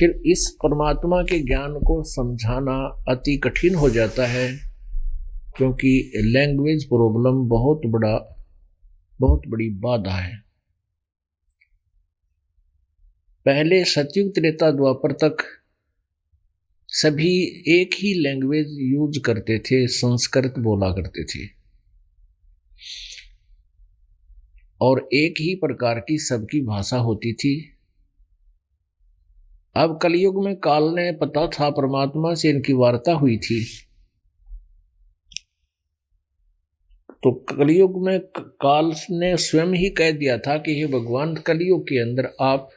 फिर इस परमात्मा के ज्ञान को समझाना अति कठिन हो जाता है, क्योंकि लैंग्वेज प्रॉब्लम बहुत बड़ी बाधा है। पहले सतयुग त्रेता द्वापर तक सभी एक ही लैंग्वेज यूज करते थे, संस्कृत बोला करते थे, और एक ही प्रकार की सबकी भाषा होती थी। अब कलयुग में काल ने पता था, परमात्मा से इनकी वार्ता हुई थी, तो कलयुग में काल ने स्वयं ही कह दिया था कि हे भगवान, कलयुग के अंदर आप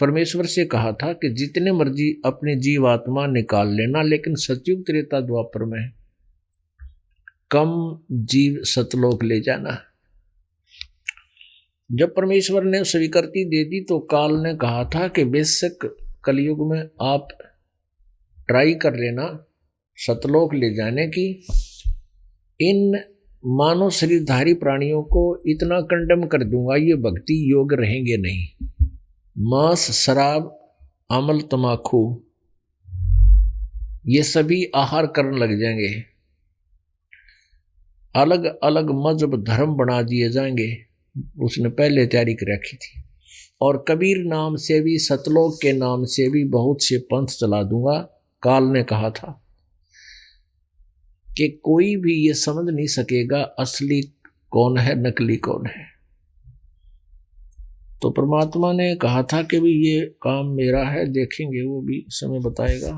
परमेश्वर से कहा था कि जितने मर्जी अपने जीव आत्मा निकाल लेना, लेकिन सतयुग त्रेता द्वापर में कम जीव सतलोक ले जाना। जब परमेश्वर ने स्वीकृति दे दी तो काल ने कहा था कि बेशक कलयुग में आप ट्राई कर लेना सतलोक ले जाने की। इन मानव शरीरधारी प्राणियों को इतना कंडम कर दूंगा, ये भक्ति योग रहेंगे नहीं। मांस, शराब, अमल, तमाकू, ये सभी आहार करने लग जाएंगे, अलग अलग मजहब धर्म बना दिए जाएंगे। उसने पहले तैयारी कर रखी थी। और कबीर नाम से भी, सतलोक के नाम से भी बहुत से पंथ चला दूंगा। काल ने कहा था कि कोई भी ये समझ नहीं सकेगा असली कौन है, नकली कौन है। तो परमात्मा ने कहा था कि भी ये काम मेरा है, देखेंगे, वो भी समय बताएगा।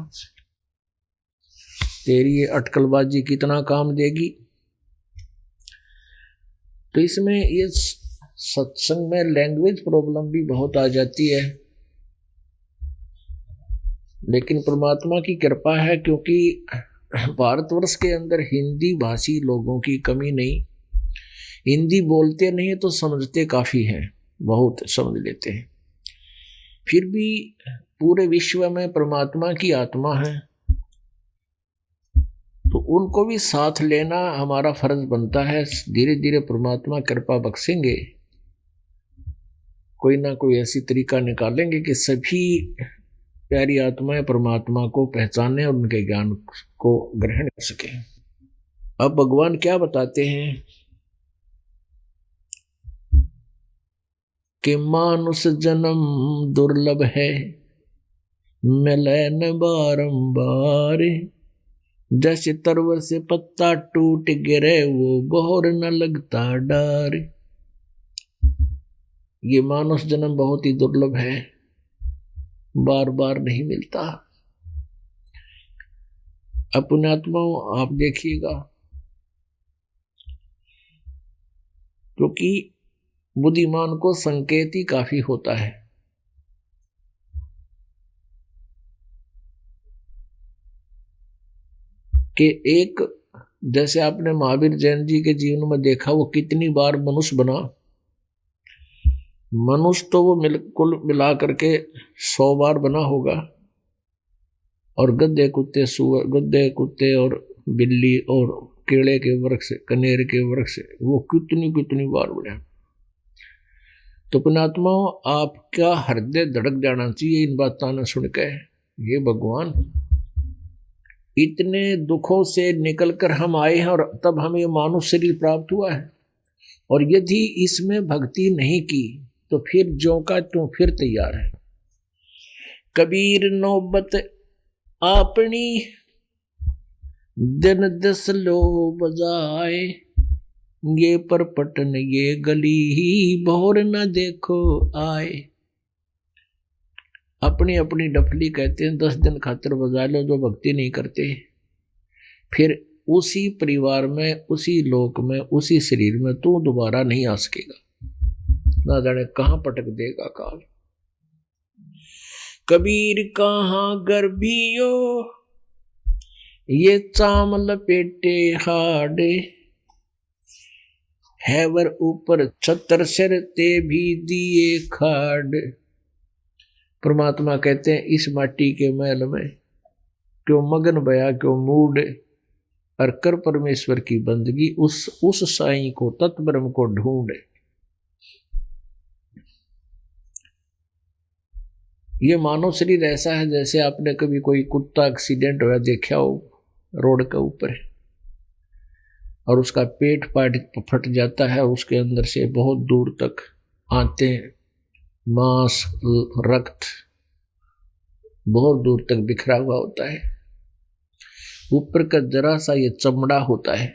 तेरी ये अटकलबाजी कितना काम देगी। तो इसमें ये सत्संग में लैंग्वेज प्रॉब्लम भी बहुत आ जाती है, लेकिन परमात्मा की कृपा है, क्योंकि भारतवर्ष के अंदर हिंदी भाषी लोगों की कमी नहीं। हिंदी बोलते नहीं तो समझते काफी हैं, बहुत समझ लेते हैं। फिर भी पूरे विश्व में परमात्मा की आत्मा है, तो उनको भी साथ लेना हमारा फर्ज बनता है। धीरे धीरे परमात्मा कृपा बख्शेंगे, कोई ना कोई ऐसी तरीका निकालेंगे कि सभी प्यारी आत्माएं परमात्मा को पहचाने और उनके ज्ञान को ग्रहण कर सके। अब भगवान क्या बताते हैं कि मानुष जन्म दुर्लभ है, मिले न बारंबार, जैसे तरवर से पत्ता टूट गिरे, वो बोर न लगता डार। ये मानुष जन्म बहुत ही दुर्लभ है, बार बार नहीं मिलता। अपने आत्माओं आप देखिएगा, क्योंकि बुद्धिमान को संकेत ही काफी होता है। कि एक, जैसे आपने महावीर जैन जी के जीवन में देखा, वो कितनी बार मनुष्य बना। मनुष्य तो वो कुल मिला करके 100 बार बना होगा, और गधे कुत्ते और बिल्ली और केले के वृक्ष, कनेर के वृक्ष, वो कितनी बार बने। तो पुण्यात्माओं, आपका हृदय धड़क जाना चाहिए इन बातों ने सुन के। ये भगवान, इतने दुखों से निकलकर हम आए हैं, और तब हमें मानव शरीर प्राप्त हुआ है, और यदि इसमें भक्ति नहीं की तो फिर जो का त्यों फिर तैयार है। कबीर नौबत अपनी, दिन दस लो बजाए, ये परपटन ये गली ही भोर न देखो आए। अपनी अपनी डफली कहते हैं, 10 दिन खातिर बजा लो जो भक्ति नहीं करते, फिर उसी परिवार में, उसी लोक में, उसी शरीर में तू दोबारा नहीं आ सकेगा, ना जाने कहां पटक देगा काल। कबीर कहां गर्भियो, ये चाम लपेटे हाडे, हैवर ऊपर छतर सिर ते भी दिए खाड़। परमात्मा कहते हैं, इस माटी के महल में क्यों मगन बया, क्यों मूड, और कर परमेश्वर की बंदगी, उस साईं को, तत्ब्रह्म को ढूंढे। ये मानव शरीर ऐसा है जैसे आपने कभी कोई कुत्ता एक्सीडेंट हुआ देखा हो रोड के ऊपर, और उसका पेट पाट फट जाता है, उसके अंदर से बहुत दूर तक आते मांस रक्त बहुत दूर तक बिखरा हुआ होता है, ऊपर का जरा सा ये चमड़ा होता है।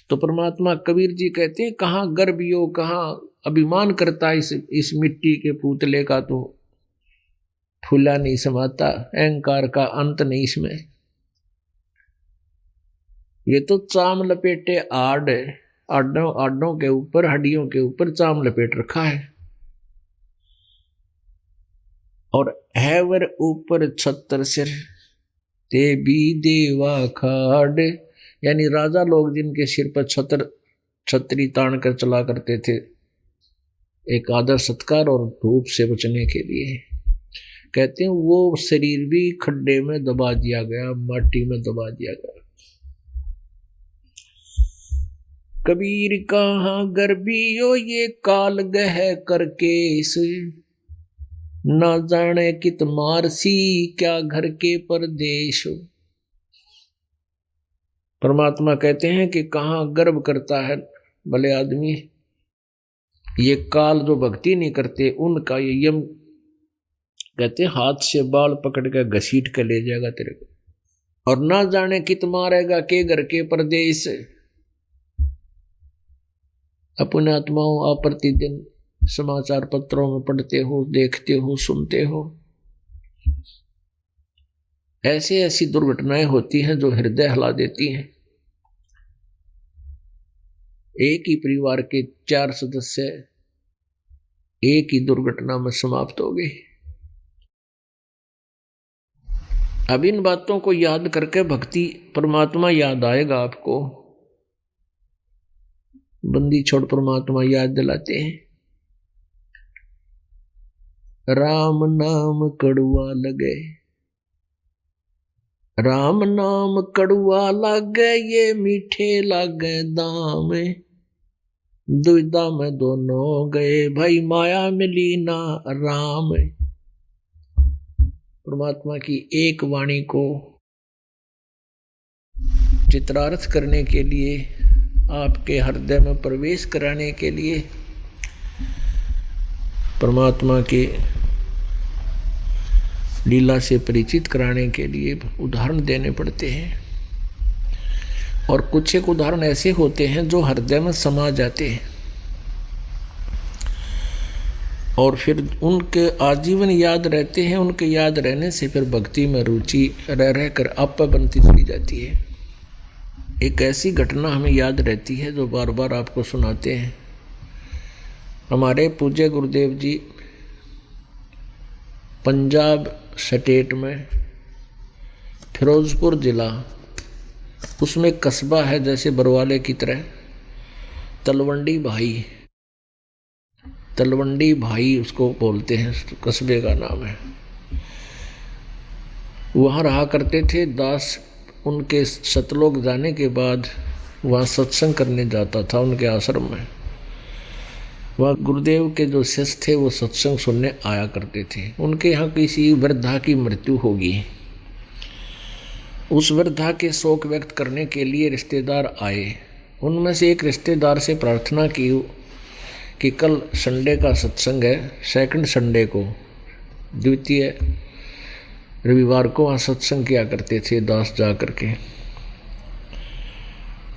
तो परमात्मा कबीर जी कहते हैं कहाँ गर्भियो, कहाँ अभिमान करता है इस मिट्टी के पुतले का, तो फूला नहीं समाता, अहंकार का अंत नहीं इसमें। ये तो चाम लपेटे आड़ है, आड़ों के ऊपर हड्डियों के ऊपर चाम लपेट रखा है, और है वर ऊपर छत्र सिर ते भी देवा खाड़, यानी राजा लोग जिनके सिर पर छतरी तान कर चला करते थे एक आदर सत्कार और धूप से बचने के लिए, कहते हैं वो शरीर भी खड्डे में दबा दिया गया, माटी में दबा दिया गया। कबीर कहाँ गर्भियो ये काल गह करके इस, ना जाने कित मारसी क्या घर के परदेश। परमात्मा कहते हैं कि कहाँ गर्व करता है भले आदमी, ये काल जो भक्ति नहीं करते उनका ये यम कहते हाथ से बाल पकड़ के घसीट के ले जाएगा तेरे को, और ना जाने कित मारेगा के घर के परदेश। अपने आत्माओं आप प्रतिदिन समाचार पत्रों में पढ़ते हो, देखते हो, सुनते हो, ऐसी ऐसी दुर्घटनाएं होती हैं जो हृदय हिला देती हैं। एक ही परिवार के 4 सदस्य एक ही दुर्घटना में समाप्त हो गए। अब इन बातों को याद करके भक्ति परमात्मा याद आएगा आपको, बंदी छोड़ परमात्मा याद दिलाते हैं। राम नाम कड़ुआ लगे, राम नाम कड़ुआ लागे, ये मीठे लागे दाम, दुविधा में दोनों गए भाई माया मिली ना राम। परमात्मा की एक वाणी को चित्रार्थ करने के लिए, आपके हृदय में प्रवेश कराने के लिए, परमात्मा के लीला से परिचित कराने के लिए उदाहरण देने पड़ते हैं। और कुछ एक उदाहरण ऐसे होते हैं जो हृदय में समा जाते हैं और फिर उनके आजीवन याद रहते हैं। उनके याद रहने से फिर भक्ति में रुचि रह रहकर आपा बनती चली जाती है। एक ऐसी घटना हमें याद रहती है जो बार बार आपको सुनाते हैं। हमारे पूज्य गुरुदेव जी पंजाब स्टेट में फिरोजपुर ज़िला, उसमें कस्बा है जैसे बरवाले की तरह, तलवंडी भाई उसको बोलते हैं, कस्बे का नाम है। वहाँ रहा करते थे दास। उनके सतलोक जाने के बाद वहाँ सत्संग करने जाता था उनके आश्रम में। वहाँ गुरुदेव के जो शिष्य थे वो सत्संग सुनने आया करते थे। उनके यहाँ किसी वृद्धा की मृत्यु होगी। उस वृद्धा के शोक व्यक्त करने के लिए रिश्तेदार आए। उनमें से एक रिश्तेदार से प्रार्थना की कि कल संडे का सत्संग है, सेकंड संडे को, द्वितीय रविवार को वहाँ सत्संग किया करते थे दास जा करके,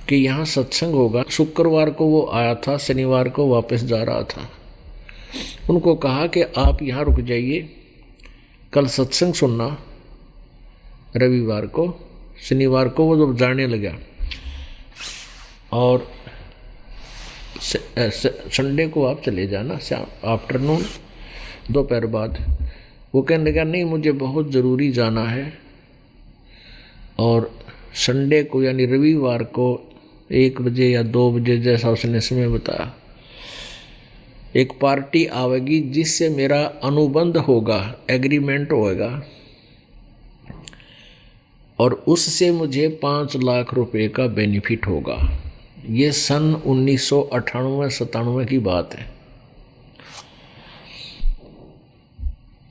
कि यहाँ सत्संग होगा। शुक्रवार को वो आया था, शनिवार को वापस जा रहा था। उनको कहा कि आप यहाँ रुक जाइए, कल सत्संग सुनना रविवार को। शनिवार को वो जब जाने लगा और संडे को आप चले जाना शाम आफ्टरनून, दोपहर बाद। वो कहने लगा नहीं, मुझे बहुत ज़रूरी जाना है, और संडे को यानी रविवार को 1 बजे या 2 बजे जैसा उसने समय बताया, एक पार्टी आवेगी जिससे मेरा अनुबंध होगा, एग्रीमेंट होगा, और उससे मुझे 5 लाख रुपए का बेनिफिट होगा। ये सन 1998-97 की बात है।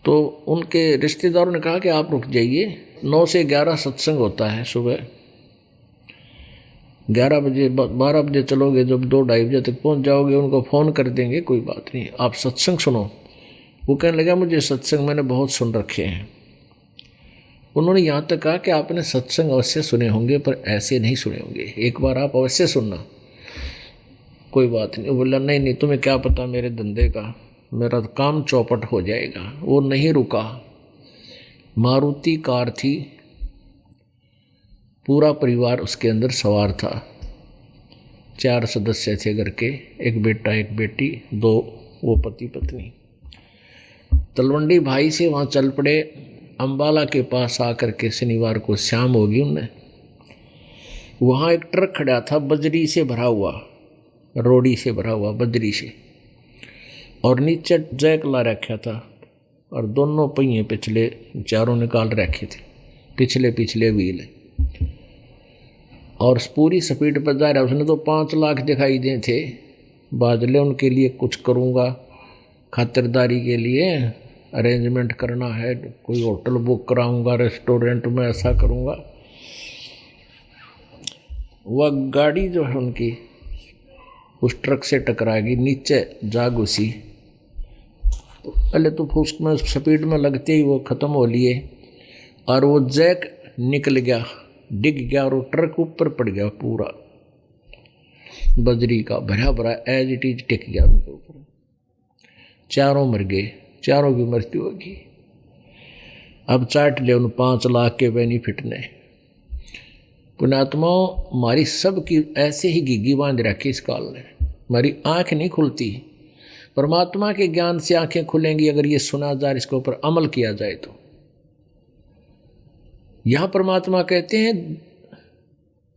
तो उनके रिश्तेदारों ने कहा कि आप रुक जाइए, 9 से 11 सत्संग होता है सुबह, 11 बजे 12 बजे चलोगे, जब 2-2:30 बजे तक पहुंच जाओगे उनको फ़ोन कर देंगे, कोई बात नहीं, आप सत्संग सुनो। वो कहने लगा मुझे सत्संग मैंने बहुत सुन रखे हैं। उन्होंने यहाँ तक कहा कि आपने सत्संग अवश्य सुने होंगे पर ऐसे नहीं सुने होंगे, एक बार आप अवश्य सुनना। कोई बात नहीं। वो बोला नहीं नहीं, तुम्हें क्या पता मेरे धंधे का, मेरा काम चौपट हो जाएगा। वो नहीं रुका। मारुति कार थी, पूरा परिवार उसके अंदर सवार था, 4 सदस्य थे घर के, एक बेटा एक बेटी, 2 वो पति पत्नी। तलवंडी भाई से वहाँ चल पड़े, अम्बाला के पास आकर के शनिवार को शाम होगी उन्हें। वहाँ एक ट्रक खड़ा था बजरी से भरा हुआ, रोड़ी से भरा हुआ बजरी से, और नीचे जैक ला रखा था और दोनों पहिए पिछले चारों निकाल रखे थे, पिछले व्हील, और पूरी स्पीड पर जा रहा। उसने तो 5 लाख दिखाई दे थे। बादले उनके लिए कुछ करूँगा, खातिरदारी के लिए अरेंजमेंट करना है, कोई होटल बुक कराऊंगा, रेस्टोरेंट में ऐसा करूँगा। वह गाड़ी जो है उनकी उस ट्रक से टकराएगी, नीचे जा घुसी। पहले तो उसमें स्पीड में लगते ही वो ख़त्म हो लिए, और वो जैक निकल गया, डिग गया, और वो ट्रक ऊपर पड़ गया, पूरा बजरी का भरा भरा एज इट इज टिक गया उनके ऊपर। चारों मर गए, चारों की मृत्यु होगी। अब चाट ले उन 5 लाख के बेनिफिट ने। पुण्यात्माओं, हमारी सब की ऐसे ही गिग्गी बांध रखी इस काल ने, हमारी आँख नहीं खुलती। परमात्मा के ज्ञान से आंखें खुलेंगी अगर ये सुना जाए, इसके ऊपर अमल किया जाए तो। यहां परमात्मा कहते हैं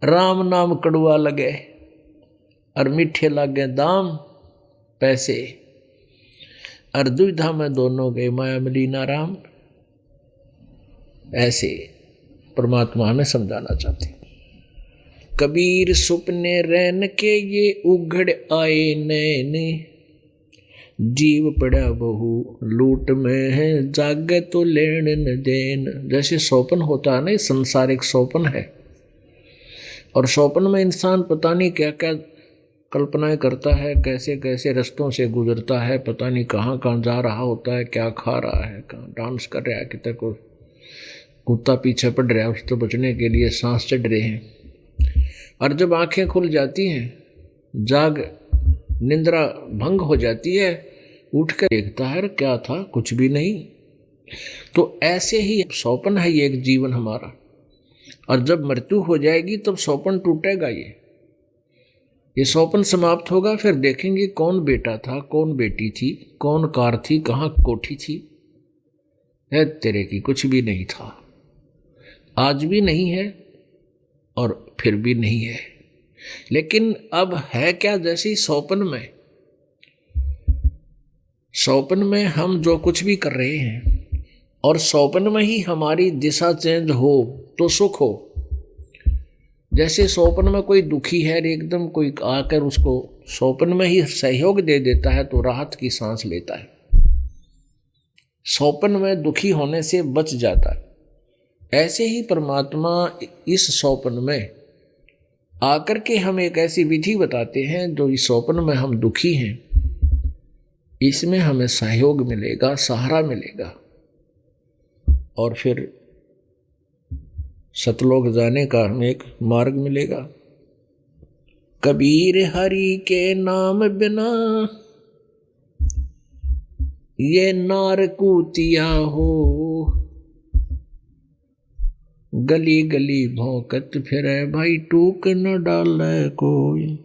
राम नाम कड़वा लगे और मीठे लगे दाम पैसे, और दुविधा में दोनों गए माया मिली ना राम। ऐसे परमात्मा हमें समझाना चाहते हैं। कबीर सुपने रैन के ये उघड़ आए नैन, जीव पड़ा बहु लूट में है जागे तो लेन न देन। जैसे सोपन होता है ना, संसार एक सोपन है, और सोपन में इंसान पता नहीं क्या क्या कल्पनाएं करता है, कैसे कैसे रास्तों से गुजरता है, पता नहीं कहाँ कहाँ जा रहा होता है, क्या खा रहा है, कहाँ डांस कर रहा है, कितने को कुत्ता पीछे पड़ रहा है, उससे बचने के लिए सांस चढ़ रहे हैं। और जब आंखें खुल जाती हैं, जाग निंद्रा भंग हो जाती है, उठ कर देखता है क्या था, कुछ भी नहीं। तो ऐसे ही सौपन है ये एक जीवन हमारा, और जब मृत्यु हो जाएगी तब सौपन टूटेगा। ये सौपन समाप्त होगा, फिर देखेंगे कौन बेटा था, कौन बेटी थी, कौन कार थी, कहाँ कोठी थी। है तेरे की कुछ भी नहीं था, आज भी नहीं है और फिर भी नहीं है। लेकिन अब है क्या, जैसी सौपन में हम जो कुछ भी कर रहे हैं, और सौपन में ही हमारी दिशा चेंज हो तो सुख हो। जैसे सौपन में कोई दुखी है, एकदम कोई आकर उसको सौपन में ही सहयोग दे देता है तो राहत की सांस लेता है, सौपन में दुखी होने से बच जाता है। ऐसे ही परमात्मा इस सौपन में आकर के हम एक ऐसी विधि बताते हैं, जो इस सौपन में हम दुखी हैं, इसमें हमें सहयोग मिलेगा, सहारा मिलेगा, और फिर सतलोक जाने का हमें एक मार्ग मिलेगा। कबीर हरि के नाम बिना ये नार कूतिया हो, गली गली भौंकत फिरे भाई टूक न डाले कोई।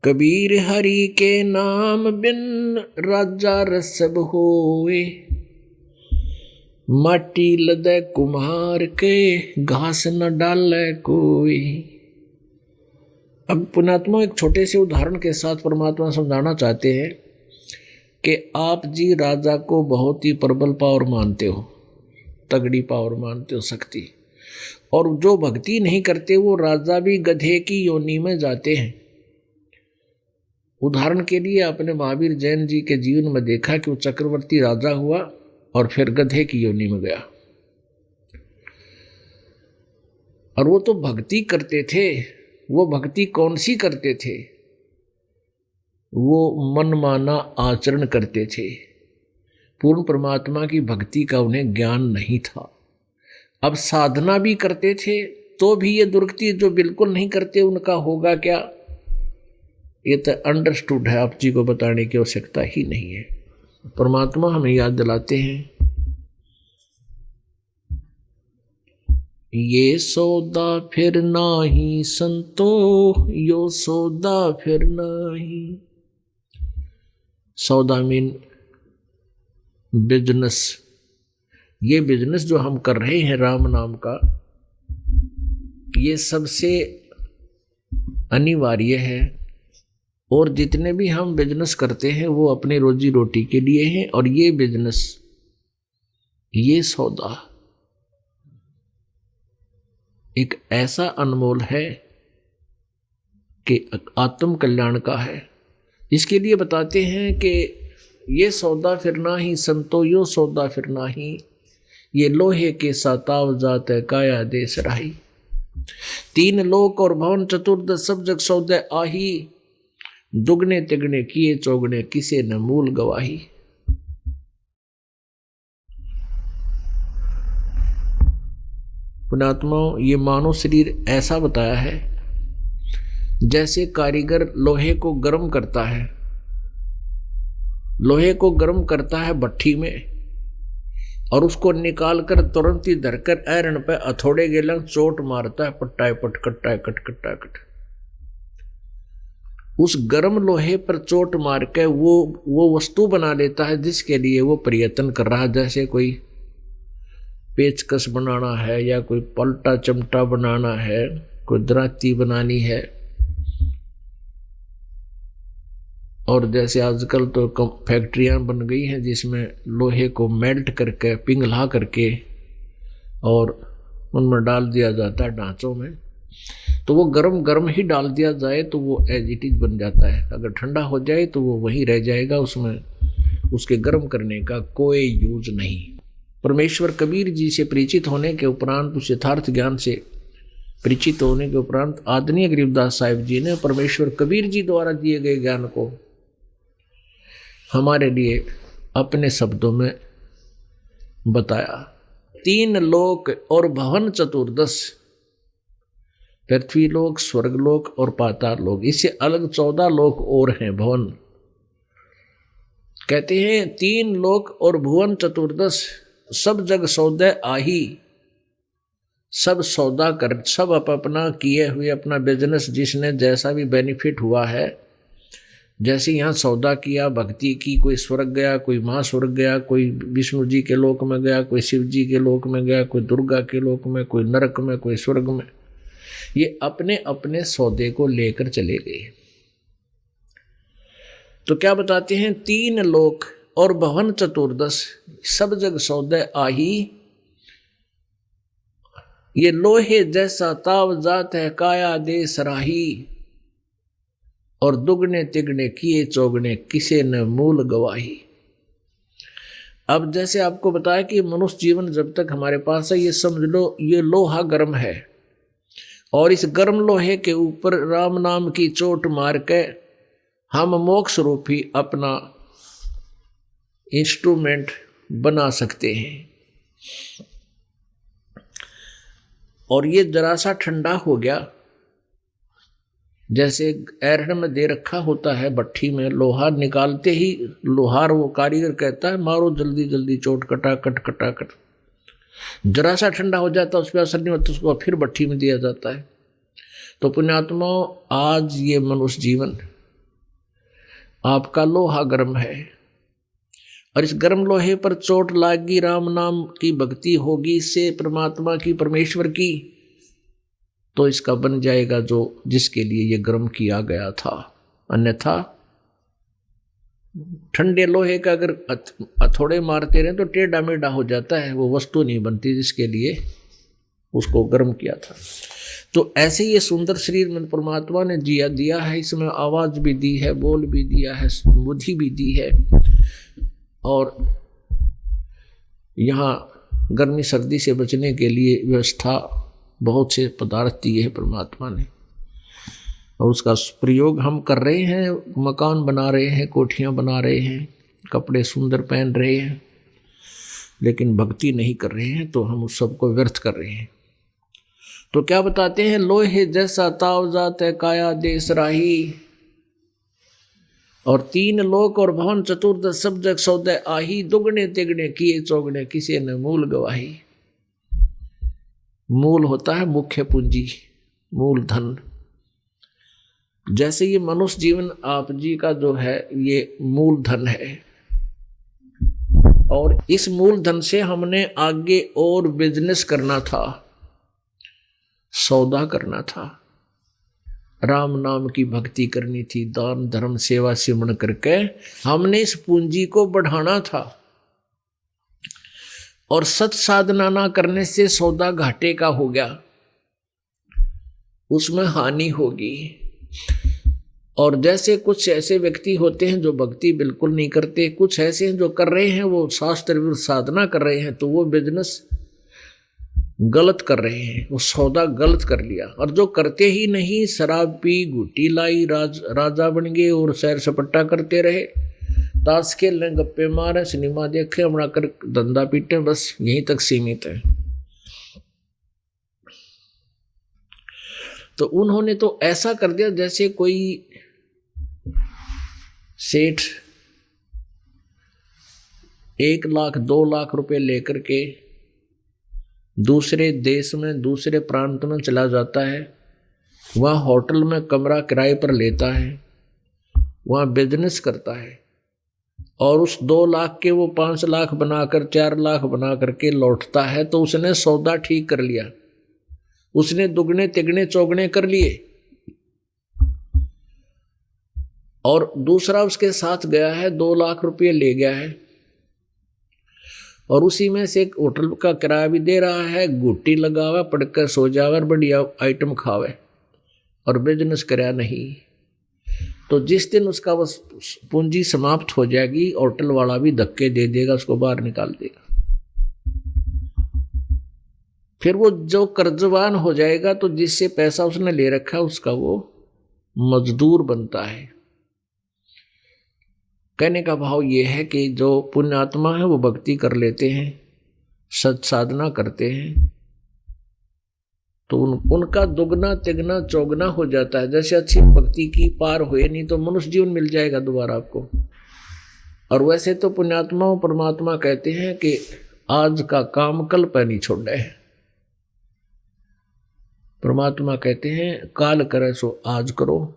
कबीर हरि के नाम बिन राजा रसब होए, माटी लदे कुम्हार के घास न डाले कोई। अब पुण्यात्मा एक छोटे से उदाहरण के साथ परमात्मा समझाना चाहते हैं कि आप जी राजा को बहुत ही प्रबल पावर मानते हो, तगड़ी पावर मानते हो, शक्ति, और जो भक्ति नहीं करते वो राजा भी गधे की योनि में जाते हैं। उदाहरण के लिए आपने महावीर जैन जी के जीवन में देखा कि वो चक्रवर्ती राजा हुआ और फिर गधे की योनि में गया, और वो तो भक्ति करते थे। वो भक्ति कौन सी करते थे? वो मनमाना आचरण करते थे। पूर्ण परमात्मा की भक्ति का उन्हें ज्ञान नहीं था। अब साधना भी करते थे तो भी ये दुर्गति, जो बिल्कुल नहीं करते उनका होगा क्या? ये तो अंडरस्टूड है, आप जी को बताने की आवश्यकता ही नहीं है। परमात्मा हमें याद दिलाते हैं, ये सौदा फिर नाही संतो, यो सौदा फिर नाही। सौदा मीन बिजनेस। ये बिजनेस जो हम कर रहे हैं राम नाम का, ये सबसे अनिवार्य है। और जितने भी हम बिजनेस करते हैं वो अपनी रोजी रोटी के लिए हैं। और ये बिजनेस, ये सौदा एक ऐसा अनमोल है कि आत्म कल्याण का है। इसके लिए बताते हैं कि ये सौदा फिर नाही संतो, यो सौदा फिर नाही, ये लोहे के साताव जात है काया देश राही। तीन लोक और भवन चतुर्दश सब जग सौदे आही, दुगने तिगने किए चौगने किसे न मूल गवाही। पुण्यात्माओं, ये मानव शरीर ऐसा बताया है जैसे कारीगर लोहे को गर्म करता है, लोहे को गर्म करता है भट्ठी में, और उसको निकाल कर तुरंत ही धरकर आयरन पे हथौड़े के लंग चोट मारता है, पट्टा पट कट्टा कट कट्टा कट। उस गर्म लोहे पर चोट मार के वो वस्तु बना लेता है जिसके लिए वो प्रयत्न कर रहा है। जैसे कोई पेचकस बनाना है, या कोई पलटा चमटा बनाना है, कोई दराती बनानी है। और जैसे आजकल तो फैक्ट्रियां बन गई हैं जिसमें लोहे को मेल्ट करके पिघला करके और उनमें डाल दिया जाता है ढांचों में। तो वो गरम गरम ही डाल दिया जाए तो वो एज इट इज बन जाता है। अगर ठंडा हो जाए तो वो वहीं रह जाएगा, उसमें उसके गर्म करने का कोई यूज नहीं। परमेश्वर कबीर जी से परिचित होने के उपरांत, उस यथार्थ ज्ञान से परिचित होने के उपरांत आदरणीय गरीबदास साहिब जी ने परमेश्वर कबीर जी द्वारा दिए गए ज्ञान को हमारे लिए अपने शब्दों में बताया। तीन लोक और भवन चतुर्दश, पृथ्वी लोक, स्वर्ग लोक और पाताल लोक, इससे अलग 14 लोक और हैं भवन। कहते हैं तीन लोक और भुवन चतुर्दश सब जग सौदे आही। सब सौदा कर, सब अपना किए हुए अपना बिजनेस, जिसने जैसा भी बेनिफिट हुआ है, जैसे यहाँ सौदा किया भक्ति की, कोई स्वर्ग गया, कोई महास्वर्ग गया, कोई विष्णु जी के लोक में गया, कोई शिव जी के लोक में गया, कोई दुर्गा के लोक में, कोई नरक में, कोई स्वर्ग में। ये अपने अपने सौदे को लेकर चले गए। तो क्या बताते हैं, तीन लोक और भवन चतुर्दश सब जग सौदे आही। ये लोहे जैसा ताव जात है काया देश राही, और दुगने तिगने किए चौगने किसे न मूल गवाही। अब जैसे आपको बताया कि मनुष्य जीवन जब तक हमारे पास है, ये समझ लो ये लोहा गर्म है, और इस गर्म लोहे के ऊपर राम नाम की चोट मार के हम मोक्ष रूपी अपना इंस्ट्रूमेंट बना सकते हैं। और ये जरा सा ठंडा हो गया, जैसे आयरन में दे रखा होता है भट्ठी में, लोहा निकालते ही लोहार वो कारीगर कहता है मारो जल्दी जल्दी चोट, कटा कट कटा कट। जरा सा ठंडा हो जाता है, उस पर असर नहीं होता, उसको फिर भट्ठी में दिया जाता है। तो पुण्यात्माओं, आज ये मनुष्य जीवन आपका लोहा गर्म है, और इस गर्म लोहे पर चोट लागी, राम नाम की भक्ति होगी इससे परमात्मा की, परमेश्वर की, तो इसका बन जाएगा जो जिसके लिए ये गर्म किया गया था। अन्यथा ठंडे लोहे का अगर हथौड़े मारते रहे तो टेढ़ा मेढ़ा हो जाता है, वो वस्तु नहीं बनती जिसके लिए उसको गर्म किया था। तो ऐसे ये सुंदर शरीर में परमात्मा ने जिया दिया है, इसमें आवाज भी दी है, बोल भी दिया है, बुद्धि भी दी है, और यहाँ गर्मी सर्दी से बचने के लिए व्यवस्था बहुत से पदार्थ दिए है परमात्मा ने, और उसका प्रयोग हम कर रहे हैं। मकान बना रहे हैं, कोठियां बना रहे हैं, कपड़े सुंदर पहन रहे हैं, लेकिन भक्ति नहीं कर रहे हैं, तो हम उस सबको व्यर्थ कर रहे हैं। तो क्या बताते हैं, लोहे जैसा ताव जात है काया देश राही, और 3 लोक और भवन चतुर्दश सब जग सौदे आही, दुगने तिगने किए चौगने किसी ने मूल गवाही। मूल होता है मुख्य पूंजी, मूल धन। जैसे ये मनुष्य जीवन आप जी का जो है ये मूल धन है, और इस मूल धन से हमने आगे और बिजनेस करना था, सौदा करना था, राम नाम की भक्ति करनी थी, दान धर्म सेवा सिमरण करके हमने इस पूंजी को बढ़ाना था। और सत साधना ना करने से सौदा घाटे का हो गया, उसमें हानि होगी। और जैसे कुछ ऐसे व्यक्ति होते हैं जो भक्ति बिल्कुल नहीं करते, कुछ ऐसे हैं जो कर रहे हैं, वो शास्त्र विरुद्ध साधना कर रहे हैं, तो वो बिजनेस गलत कर रहे हैं, वो सौदा गलत कर लिया। और जो करते ही नहीं, शराब पी, गुटी लाई, राजा बन गए और सैर सपट्टा करते रहे, ताश खेलने, गप्पे मारे, सिनेमा देखे, हमारा कर धंधा पीटे, बस यहीं तक सीमित है। तो उन्होंने तो ऐसा कर दिया जैसे कोई सेठ 1 लाख 2 लाख रुपए लेकर के दूसरे देश में, दूसरे प्रांत में चला जाता है, वहाँ होटल में कमरा किराए पर लेता है, वहाँ बिजनेस करता है, और उस 2 लाख के वो 5 लाख बनाकर 4 लाख बना करके लौटता है। तो उसने सौदा ठीक कर लिया, उसने दुगने तिगने चौगने कर लिए। और दूसरा उसके साथ गया है, 2 लाख रुपये ले गया है, और उसी में से एक होटल का किराया भी दे रहा है, गुट्टी लगावे, पड़कर सो जावे, बढ़िया आइटम खावे, और बिजनेस कराया नहीं। तो जिस दिन उसका बस पूंजी समाप्त हो जाएगी, होटल वाला भी धक्के दे देगा, उसको बाहर निकाल देगा। फिर वो जो कर्जवान हो जाएगा, तो जिससे पैसा उसने ले रखा है उसका वो मजदूर बनता है। कहने का भाव ये है कि जो पुण्यात्मा है वो भक्ति कर लेते हैं, सत साधना करते हैं, तो उनका दुगना तिगना चौगना हो जाता है। जैसे अच्छी भक्ति की पार हुए नहीं तो मनुष्य जीवन मिल जाएगा दोबारा आपको। और वैसे तो पुण्यात्मा परमात्मा कहते हैं कि आज का काम कल पर नहीं छोड़े। परमात्मा कहते हैं काल करे सो आज करो,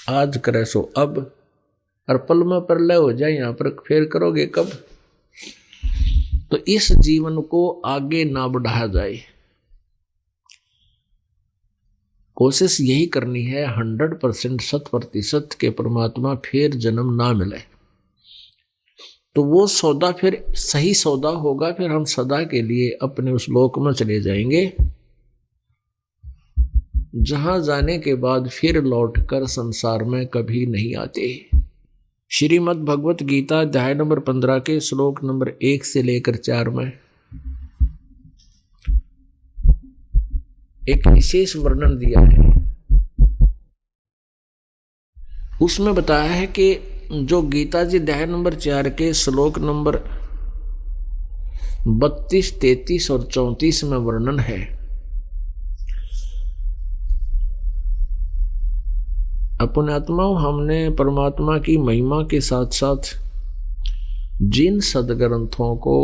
आज करे सो अब, और पल में प्रलय हो जाए, यहाँ पर फिर करोगे कब। तो इस जीवन को आगे ना बढ़ाया जाए, कोशिश यही करनी है 100% 100% के परमात्मा फिर जन्म ना मिले, तो वो सौदा फिर सही सौदा होगा। फिर हम सदा के लिए अपने उस लोक में चले जाएंगे, जहां जाने के बाद फिर लौटकर संसार में कभी नहीं आते। श्रीमद् भगवत गीता अध्याय नंबर 15 के श्लोक नंबर 1 से लेकर 4 में एक विशेष वर्णन दिया है। उसमें बताया है कि जो गीता जी अध्याय नंबर 4 के श्लोक नंबर 32, 33 और 34 में वर्णन है, अपन आत्मा हमने परमात्मा की महिमा के साथ साथ जिन सदग्रंथों को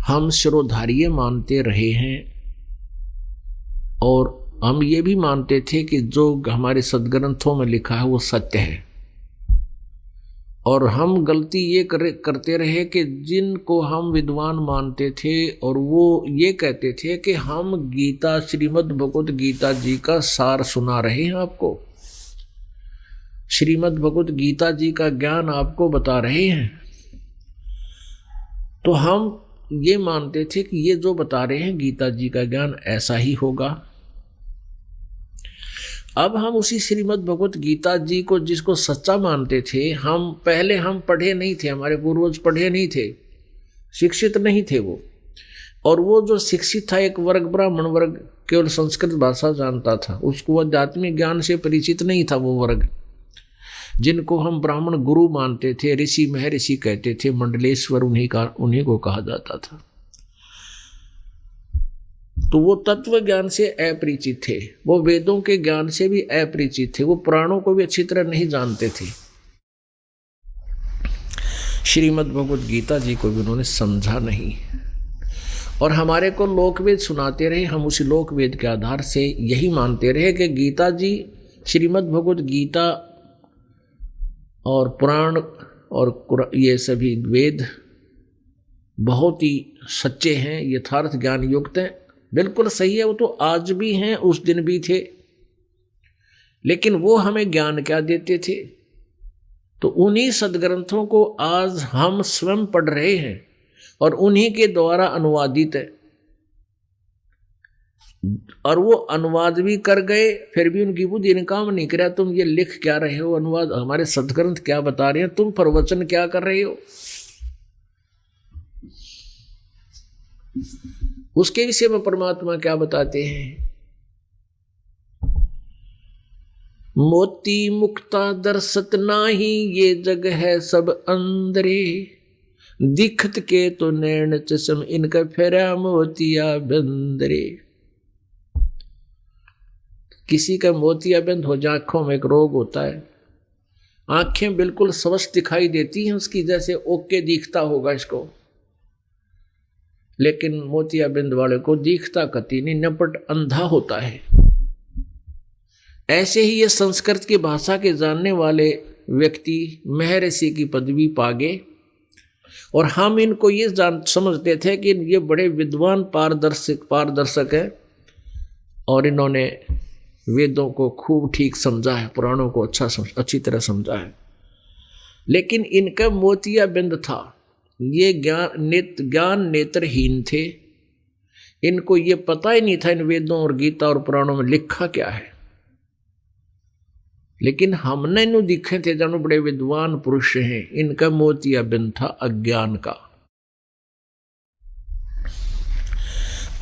हम शिरोधार्य मानते रहे हैं, और हम ये भी मानते थे कि जो हमारे सदग्रंथों में लिखा है वो सत्य है, और हम गलती ये करते रहे कि जिनको हम विद्वान मानते थे और वो ये कहते थे कि हम गीता श्रीमद् भगवत गीता जी का सार सुना रहे हैं आपको, श्रीमद् भगवत गीता जी का ज्ञान आपको बता रहे हैं, तो हम ये मानते थे कि ये जो बता रहे हैं गीता जी का ज्ञान ऐसा ही होगा। अब हम उसी श्रीमद् भगवत गीता जी को जिसको सच्चा मानते थे, हम पढ़े नहीं थे, हमारे पूर्वज पढ़े नहीं थे, शिक्षित नहीं थे वो। और वो जो शिक्षित था एक वर्ग, ब्राह्मण वर्ग, केवल संस्कृत भाषा जानता था, उसको आध्यात्मिक ज्ञान से परिचित नहीं था। वो वर्ग जिनको हम ब्राह्मण गुरु मानते थे, ऋषि महर्षि कहते थे, मंडलेश्वर उन्हीं को कहा जाता था। तो वो तत्व ज्ञान से अपरिचित थे, वो वेदों के ज्ञान से भी अपरिचित थे, वो पुराणों को भी अच्छी तरह नहीं जानते थे। श्रीमद् भगवत गीता जी को भी उन्होंने समझा नहीं, और हमारे को लोकवेद सुनाते रहे। हम उसी लोकवेद के आधार से यही मानते रहे कि गीता जी, श्रीमद् भगवत गीता और पुराण और ये सभी वेद बहुत ही सच्चे हैं, यथार्थ ज्ञान युक्त हैं। बिल्कुल सही है, वो तो आज भी हैं, उस दिन भी थे। लेकिन वो हमें ज्ञान क्या देते थे? तो उन्हीं सदग्रंथों को आज हम स्वयं पढ़ रहे हैं और उन्हीं के द्वारा अनुवादित है। और वो अनुवाद भी कर गए, फिर भी उनकी बुद्धि ने काम नहीं किया। तुम ये लिख क्या रहे हो? अनुवाद हमारे सदग्रंथ क्या बता रहे हैं? तुम प्रवचन क्या कर रहे हो? उसके विषय में परमात्मा क्या बताते हैं? मोती मुक्ता दर्शत नाही, ये जग है सब अंदरे, दिखत के तो नैन चश्म, इनका फेरा मोतिया बंदरे। किसी का मोतिया बंद हो जाए, आंखों में एक रोग होता है, आंखें बिल्कुल स्वस्थ दिखाई देती हैं उसकी, जैसे ओके दिखता होगा इसको, लेकिन मोतिया बिंद वाले को दिखता कति नहीं, नपट अंधा होता है। ऐसे ही ये संस्कृत की भाषा के जानने वाले व्यक्ति महर्षि की पदवी पा गए, और हम इनको ये समझते थे कि ये बड़े विद्वान पारदर्शक है, और इन्होंने वेदों को खूब ठीक समझा है, पुराणों को अच्छी तरह समझा है। लेकिन इनका मोतिया बिंद था, ये ज्ञान नेत्रहीन थे। इनको ये पता ही नहीं था इन वेदों और गीता और पुराणों में लिखा क्या है। लेकिन हमने इन्हों दिखे थे जानो बड़े विद्वान पुरुष हैं, इनका मोतिया बिंद था अज्ञान का।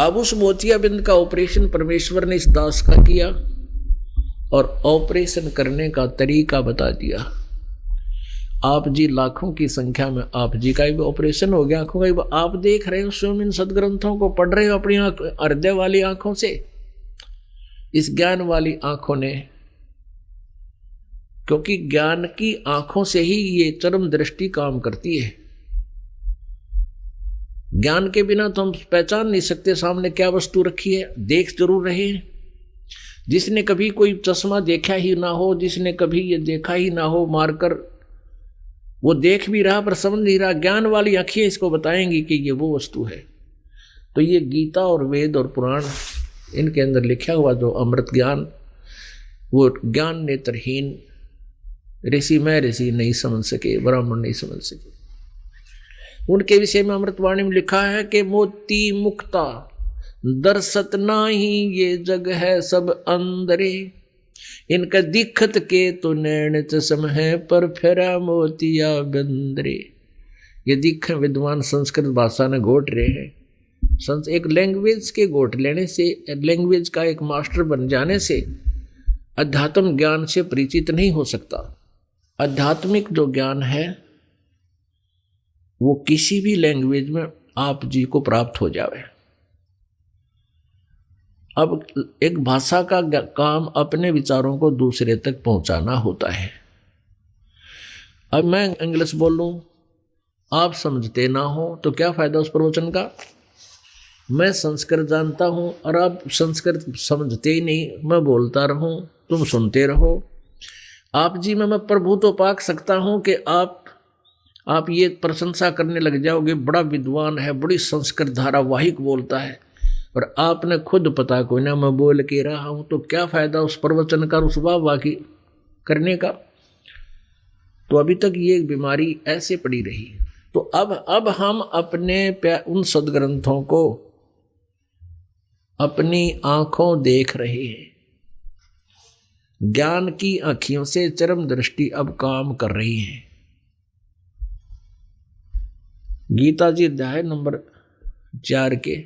अब उस मोतिया बिंद का ऑपरेशन परमेश्वर ने इस दास का किया, और ऑपरेशन करने का तरीका बता दिया। आप जी लाखों की संख्या में आप जी का भी ऑपरेशन हो गया आंखों का। आप देख रहे हो, स्वयं इन सदग्रंथों को पढ़ रहे हो अपनी हृदय वाली आंखों से। इस ज्ञान वाली आंखों ने, क्योंकि ज्ञान की आंखों से ही ये चरम दृष्टि काम करती है। ज्ञान के बिना तो हम पहचान नहीं सकते सामने क्या वस्तु रखी है। देख जरूर रहे हैं। जिसने कभी कोई चश्मा देखा ही ना हो, जिसने कभी ये देखा ही ना हो मारकर, वो देख भी रहा पर समझ नहीं रहा। ज्ञान वाली आंखें इसको बताएंगी कि ये वो वस्तु है। तो ये गीता और वेद और पुराण, इनके अंदर लिखा हुआ जो अमृत ज्ञान, वो ज्ञान नेत्रहीन ऋषि महर्षि नहीं समझ सके, ब्राह्मण नहीं समझ सके। उनके विषय में अमृतवाणी में लिखा है कि मोती मुक्ता दर्शत नाही, ये जग है सब अंदरे, इनका दिखत के तो नैन चश्म है, पर फेरा मोतिया बंदरे। ये दिख विद्वान संस्कृत भाषा ने घोट रहे हैं। एक लैंग्वेज के घोट लेने से, लैंग्वेज का एक मास्टर बन जाने से अध्यात्म ज्ञान से परिचित नहीं हो सकता। आध्यात्मिक जो ज्ञान है वो किसी भी लैंग्वेज में आप जी को प्राप्त हो जावे। अब एक भाषा का काम अपने विचारों को दूसरे तक पहुंचाना होता है। अब मैं इंग्लिश बोल लूं, आप समझते ना हो तो क्या फायदा उस प्रवचन का। मैं संस्कृत जानता हूं और आप संस्कृत समझते ही नहीं, मैं बोलता रहूं, तुम सुनते रहो। आप जी में मैं प्रभु तो पाक सकता हूं कि आप ये प्रशंसा करने लग जाओगे, बड़ा विद्वान है, बड़ी संस्कृत धारावाहिक बोलता है, और आपने खुद पता कोई ना मैं बोल के रहा हूं, तो क्या फायदा उस प्रवचन का, उस वाह करने का। तो अभी तक ये बीमारी ऐसे पड़ी रही। तो अब हम अपने उन सदग्रंथों को अपनी आंखों देख रहे हैं। ज्ञान की आंखियों से चरम दृष्टि अब काम कर रही है। गीता जी अध्याय नंबर 4 के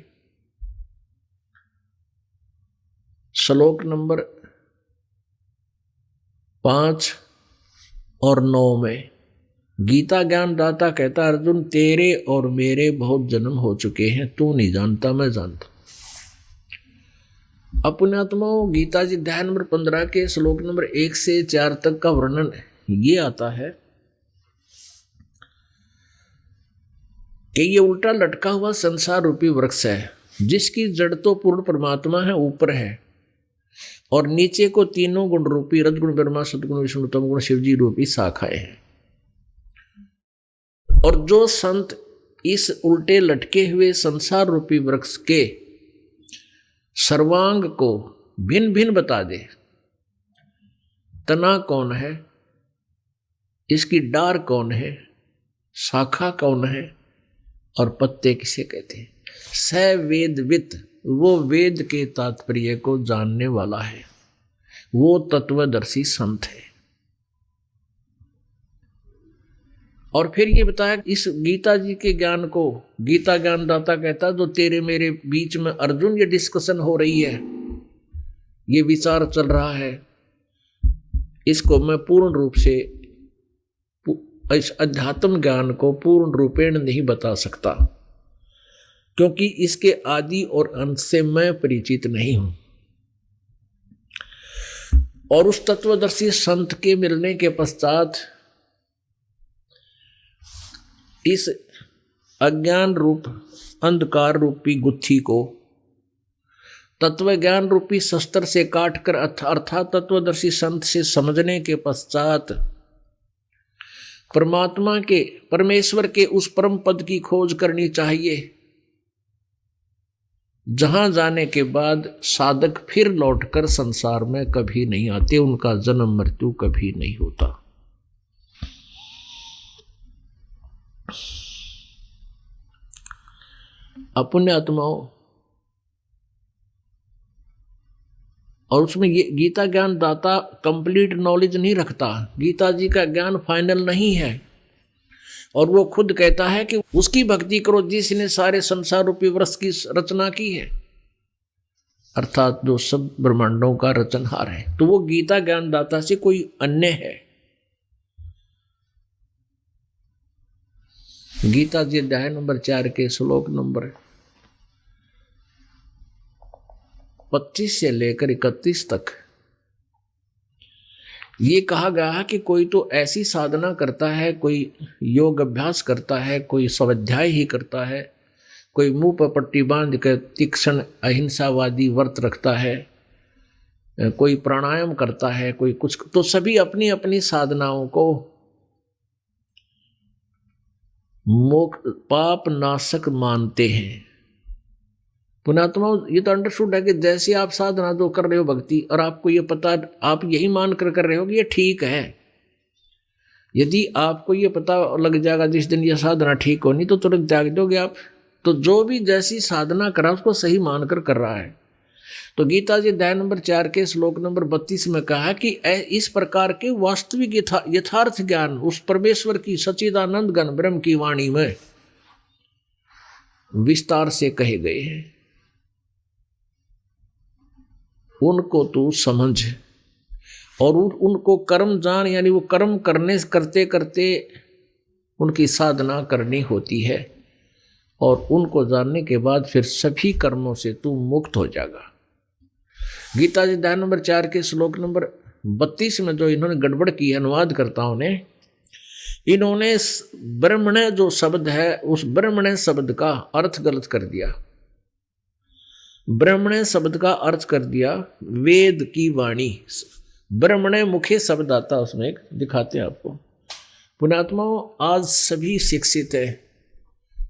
श्लोक नंबर 5 और 9 में गीता ज्ञान दाता कहता, अर्जुन तेरे और मेरे बहुत जन्म हो चुके हैं, तू नहीं जानता मैं जानता। पुण्यात्माओं, गीता जी अध्याय नंबर 15 के श्लोक नंबर 1 से 4 तक का वर्णन ये आता है कि ये उल्टा लटका हुआ संसार रूपी वृक्ष है, जिसकी जड़ तो पूर्ण परमात्मा है, ऊपर है, और नीचे को तीनों गुण रूपी रजगुण ब्रह्मा सदगुण विष्णु तम गुण शिवजी रूपी शाखाएं हैं। और जो संत इस उल्टे लटके हुए संसार रूपी वृक्ष के सर्वांग को भिन्न भिन्न बता दे, तना कौन है, इसकी डार कौन है, शाखा कौन है और पत्ते किसे कहते हैं, स वेदवित, वो वेद के तात्पर्य को जानने वाला है, वो तत्वदर्शी संत है। और फिर ये बताया इस गीता जी के ज्ञान को गीता ज्ञान दाता कहता, जो तेरे मेरे बीच में अर्जुन ये डिस्कशन हो रही है, ये विचार चल रहा है, इसको मैं पूर्ण रूप से इस अध्यात्म ज्ञान को पूर्ण रूपेण नहीं बता सकता, क्योंकि इसके आदि और अंत से मैं परिचित नहीं हूं। और उस तत्वदर्शी संत के मिलने के पश्चात इस अज्ञान रूप अंधकार रूपी गुत्थी को तत्व ज्ञान रूपी शस्त्र से काटकर अर्थात तत्वदर्शी संत से समझने के पश्चात परमात्मा के परमेश्वर के उस परम पद की खोज करनी चाहिए, जहां जाने के बाद साधक फिर लौटकर संसार में कभी नहीं आते, उनका जन्म मृत्यु कभी नहीं होता। अपने आत्माओं, और उसमें ये गीता ज्ञान दाता कंप्लीट नॉलेज नहीं रखता, गीता जी का ज्ञान फाइनल नहीं है। और वो खुद कहता है कि उसकी भक्ति करो जिसने सारे संसार रूपी वृक्ष की रचना की है, अर्थात जो सब ब्रह्मांडों का रचनहार है। तो वो गीता ज्ञान दाता से कोई अन्य है। गीता जी अध्याय नंबर 4 के श्लोक नंबर 25 से लेकर 31 तक ये कहा गया है कि कोई तो ऐसी साधना करता है, कोई योग अभ्यास करता है, कोई स्वाध्याय ही करता है, कोई मुंह पर पट्टी बांध कर तीक्ष्ण अहिंसावादी व्रत रखता है, कोई प्राणायाम करता है, कोई कुछ, तो सभी अपनी अपनी साधनाओं को पाप नाशक मानते हैं। पुणात्मा, ये तो अंडरस्टूड है कि जैसे आप साधना जो कर रहे हो भक्ति, और आपको ये पता, आप यही मान कर रहे हो कि ये ठीक है। यदि आपको ये पता लग जाएगा जिस दिन ये साधना ठीक होनी, तो तुरंत त्याग दोगे आप। तो जो भी जैसी साधना करा उसको सही मानकर कर रहा है। तो गीता जी अध्याय नंबर 4 के श्लोक नंबर 32 में कहा कि इस प्रकार के वास्तविक यथार्थ ज्ञान उस परमेश्वर की सच्चिदानंद घन ब्रह्म की वाणी में विस्तार से कहे गए हैं, उनको तू समझ और उनको कर्म जान, यानी वो कर्म करते करते उनकी साधना करनी होती है, और उनको जानने के बाद फिर सभी कर्मों से तू मुक्त हो जाएगा। गीता जी अध्याय नंबर 4 के श्लोक नंबर 32 में जो इन्होंने गड़बड़ की है अनुवादकर्ताओं ने, इन्होंने ब्रह्मण्य जो शब्द है उस ब्रह्मण्य शब्द का अर्थ गलत कर दिया। ब्रह्मण्य शब्द का अर्थ कर दिया वेद की वाणी। ब्रह्मण्य मुख्य शब्द आता है, उसमें एक दिखाते हैं आपको। पुण्यात्माओं, आज सभी शिक्षित है,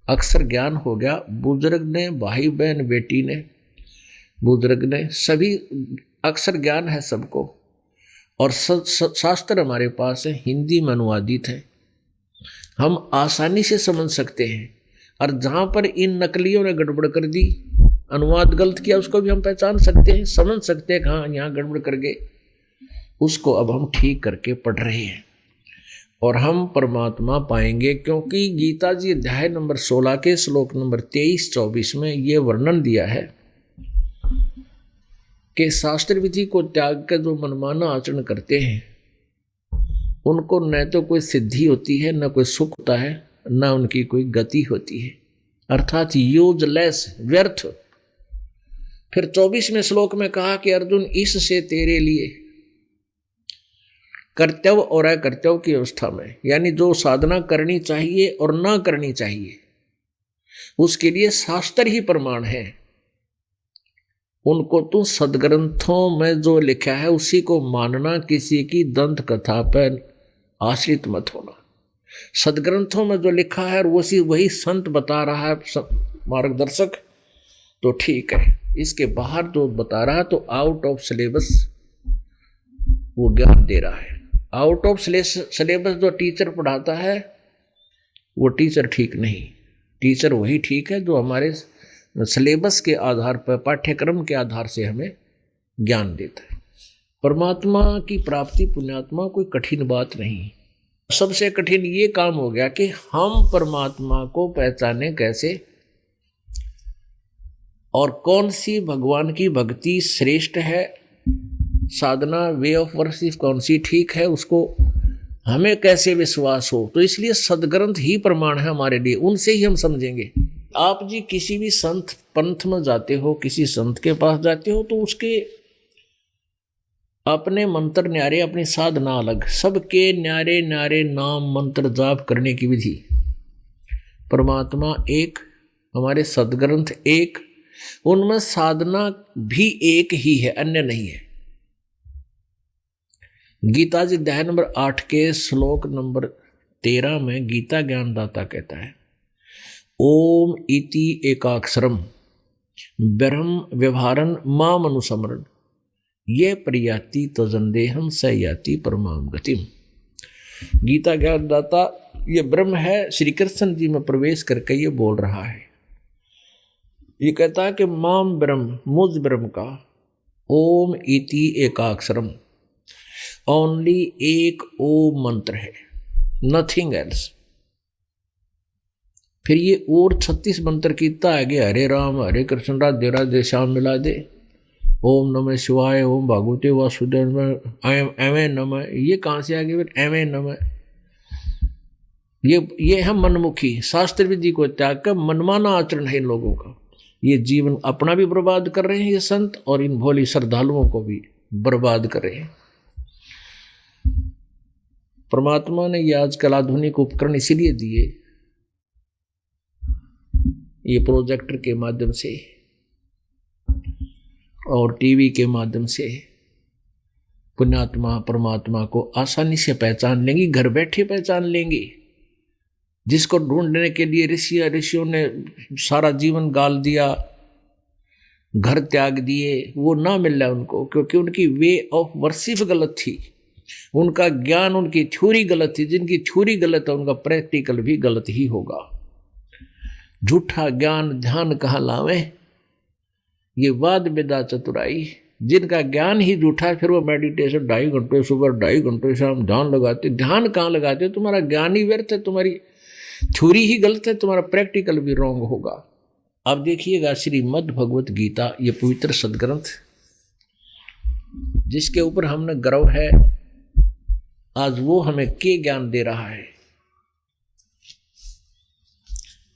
अक्सर ज्ञान हो गया, बुजुर्ग ने, भाई बहन बेटी ने, बुजुर्ग ने, सभी अक्सर ज्ञान है सबको। और शास्त्र हमारे पास है, हिंदी में अनुवादित है, हम आसानी से समझ सकते हैं। और जहां पर इन नकलियों ने गड़बड़ कर दी, अनुवाद गलत किया, उसको भी हम पहचान सकते हैं, समझ सकते हैं हाँ यहाँ गड़बड़ कर गए। उसको अब हम ठीक करके पढ़ रहे हैं और हम परमात्मा पाएंगे, क्योंकि गीता जी अध्याय नंबर 16 के श्लोक नंबर 23-24 में ये वर्णन दिया है कि शास्त्र विधि को त्याग कर जो मनमाना आचरण करते हैं उनको न तो कोई सिद्धि होती है, न कोई सुख होता है, न उनकी कोई गति होती है, अर्थात यूजलेस, व्यर्थ। फिर 24वें श्लोक में कहा कि अर्जुन, इससे तेरे लिए कर्तव्य और अकर्तव्य की अवस्था में, यानी जो साधना करनी चाहिए और ना करनी चाहिए, उसके लिए शास्त्र ही प्रमाण है। उनको तू सदग्रंथों में जो लिखा है उसी को मानना, किसी की दंत कथा पर आश्रित मत होना। सदग्रंथों में जो लिखा है वही संत बता रहा है, मार्गदर्शक, तो ठीक है। इसके बाहर जो बता रहा है तो आउट ऑफ सिलेबस वो ज्ञान दे रहा है। आउट ऑफ सिलेबस जो टीचर पढ़ाता है वो टीचर ठीक नहीं। टीचर वही ठीक है जो हमारे सिलेबस के आधार पर, पाठ्यक्रम के आधार से हमें ज्ञान देता है। परमात्मा की प्राप्ति पुण्यात्मा कोई कठिन बात नहीं। सबसे कठिन ये काम हो गया कि हम परमात्मा को पहचाने कैसे और कौन सी भगवान की भक्ति श्रेष्ठ है, साधना, वे ऑफ वर्शिप कौन सी ठीक है, उसको हमें कैसे विश्वास हो। तो इसलिए सदग्रंथ ही प्रमाण है हमारे लिए, उनसे ही हम समझेंगे। आप जी किसी भी संत पंथ में जाते हो, किसी संत के पास जाते हो, तो उसके अपने मंत्र न्यारे, अपनी साधना अलग, सबके न्यारे न्यारे नाम मंत्र जाप करने की विधि। परमात्मा एक, हमारे सदग्रंथ एक, उनमें साधना भी एक ही है, अन्य नहीं है। गीता जी अध्याय नंबर 8 के श्लोक नंबर 13 में गीता ज्ञानदाता कहता है, ओम इति एकाक्षरम ब्रह्म व्यवहारन माम अनुसमरण ये प्रयाति तजंदेहम स याति परमाम गतिम। गीता ज्ञानदाता ये ब्रह्म है, श्री कृष्ण जी में प्रवेश करके ये बोल रहा है। ये कहता है कि माम ब्रह्म, मुझ ब्रह्म का, ओम इति एकाक्षरम, ओनली एक ओम मंत्र है, नथिंग एल्स। फिर ये और 36 मंत्र कीता है कि हरे राम हरे कृष्ण राधे राधे श्याम मिला दे, ओम नमः शिवाय, ओम भागवते वासुदेव एवं नमः। ये कहाँ से आ गए फिर एवं नमः? ये है मनमुखी, शास्त्र विधि को त्याग कर मनमाना आचरण है इन लोगों का। ये जीवन अपना भी बर्बाद कर रहे हैं ये संत, और इन भोली श्रद्धालुओं को भी बर्बाद कर रहे हैं। परमात्मा ने ये आजकल आधुनिक उपकरण इसीलिए दिए, ये प्रोजेक्टर के माध्यम से और टीवी के माध्यम से पुण्यात्मा परमात्मा को आसानी से पहचान लेंगी, घर बैठे पहचान लेंगी। जिसको ढूंढने के लिए ऋषियों ने सारा जीवन गाल दिया, घर त्याग दिए, वो ना मिल रहा है उनको, क्योंकि उनकी वे ऑफ वर्शिप गलत थी, उनका ज्ञान, उनकी थ्योरी गलत थी। जिनकी थ्योरी गलत है उनका प्रैक्टिकल भी गलत ही होगा। झूठा ज्ञान ध्यान कहाँ लावे, ये वाद विदा चतुराई। जिनका ज्ञान ही झूठा है, फिर वो मेडिटेशन 2.5 घंटे सुबह 2.5 घंटे शाम ध्यान लगाते। ध्यान कहाँ लगाते? तुम्हारा ज्ञान ही व्यर्थ है, तुम्हारी थ्योरी ही गलत है, तुम्हारा प्रैक्टिकल भी रॉन्ग होगा। अब देखिएगा श्रीमद् भगवत गीता, ये पवित्र सदग्रंथ जिसके ऊपर हमने गर्व है, आज वो हमें क्या ज्ञान दे रहा है।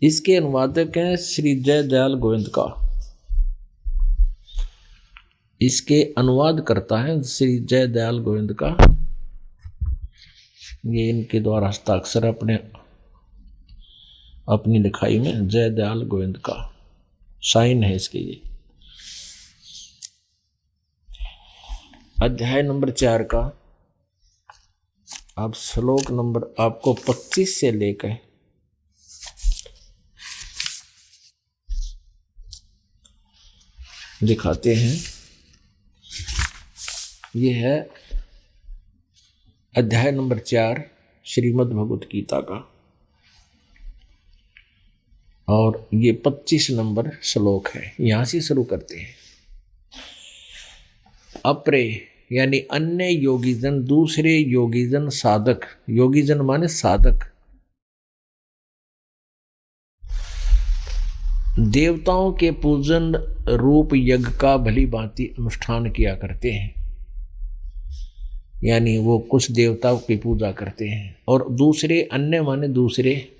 इसके अनुवादक हैं श्री जयदयाल गोविंद का, इसके अनुवाद करता है श्री जयदयाल गोविंद का। ये इनके द्वारा हस्ताक्षर अपनी लिखाई में जयदयाल गोविंद का साइन है इसके। ये अध्याय नंबर 4 का अब श्लोक नंबर आपको 25 से लेकर दिखाते हैं। ये है अध्याय नंबर 4 श्रीमद् भगवत गीता का। और ये 25 नंबर श्लोक है। यहां से शुरू करते हैं। अपरे यानी अन्य योगीजन, दूसरे योगीजन साधक, योगीजन माने साधक, देवताओं के पूजन रूप यज्ञ का भली भांति अनुष्ठान किया करते हैं। यानी वो कुछ देवताओं की पूजा करते हैं। और दूसरे, अन्य माने दूसरे,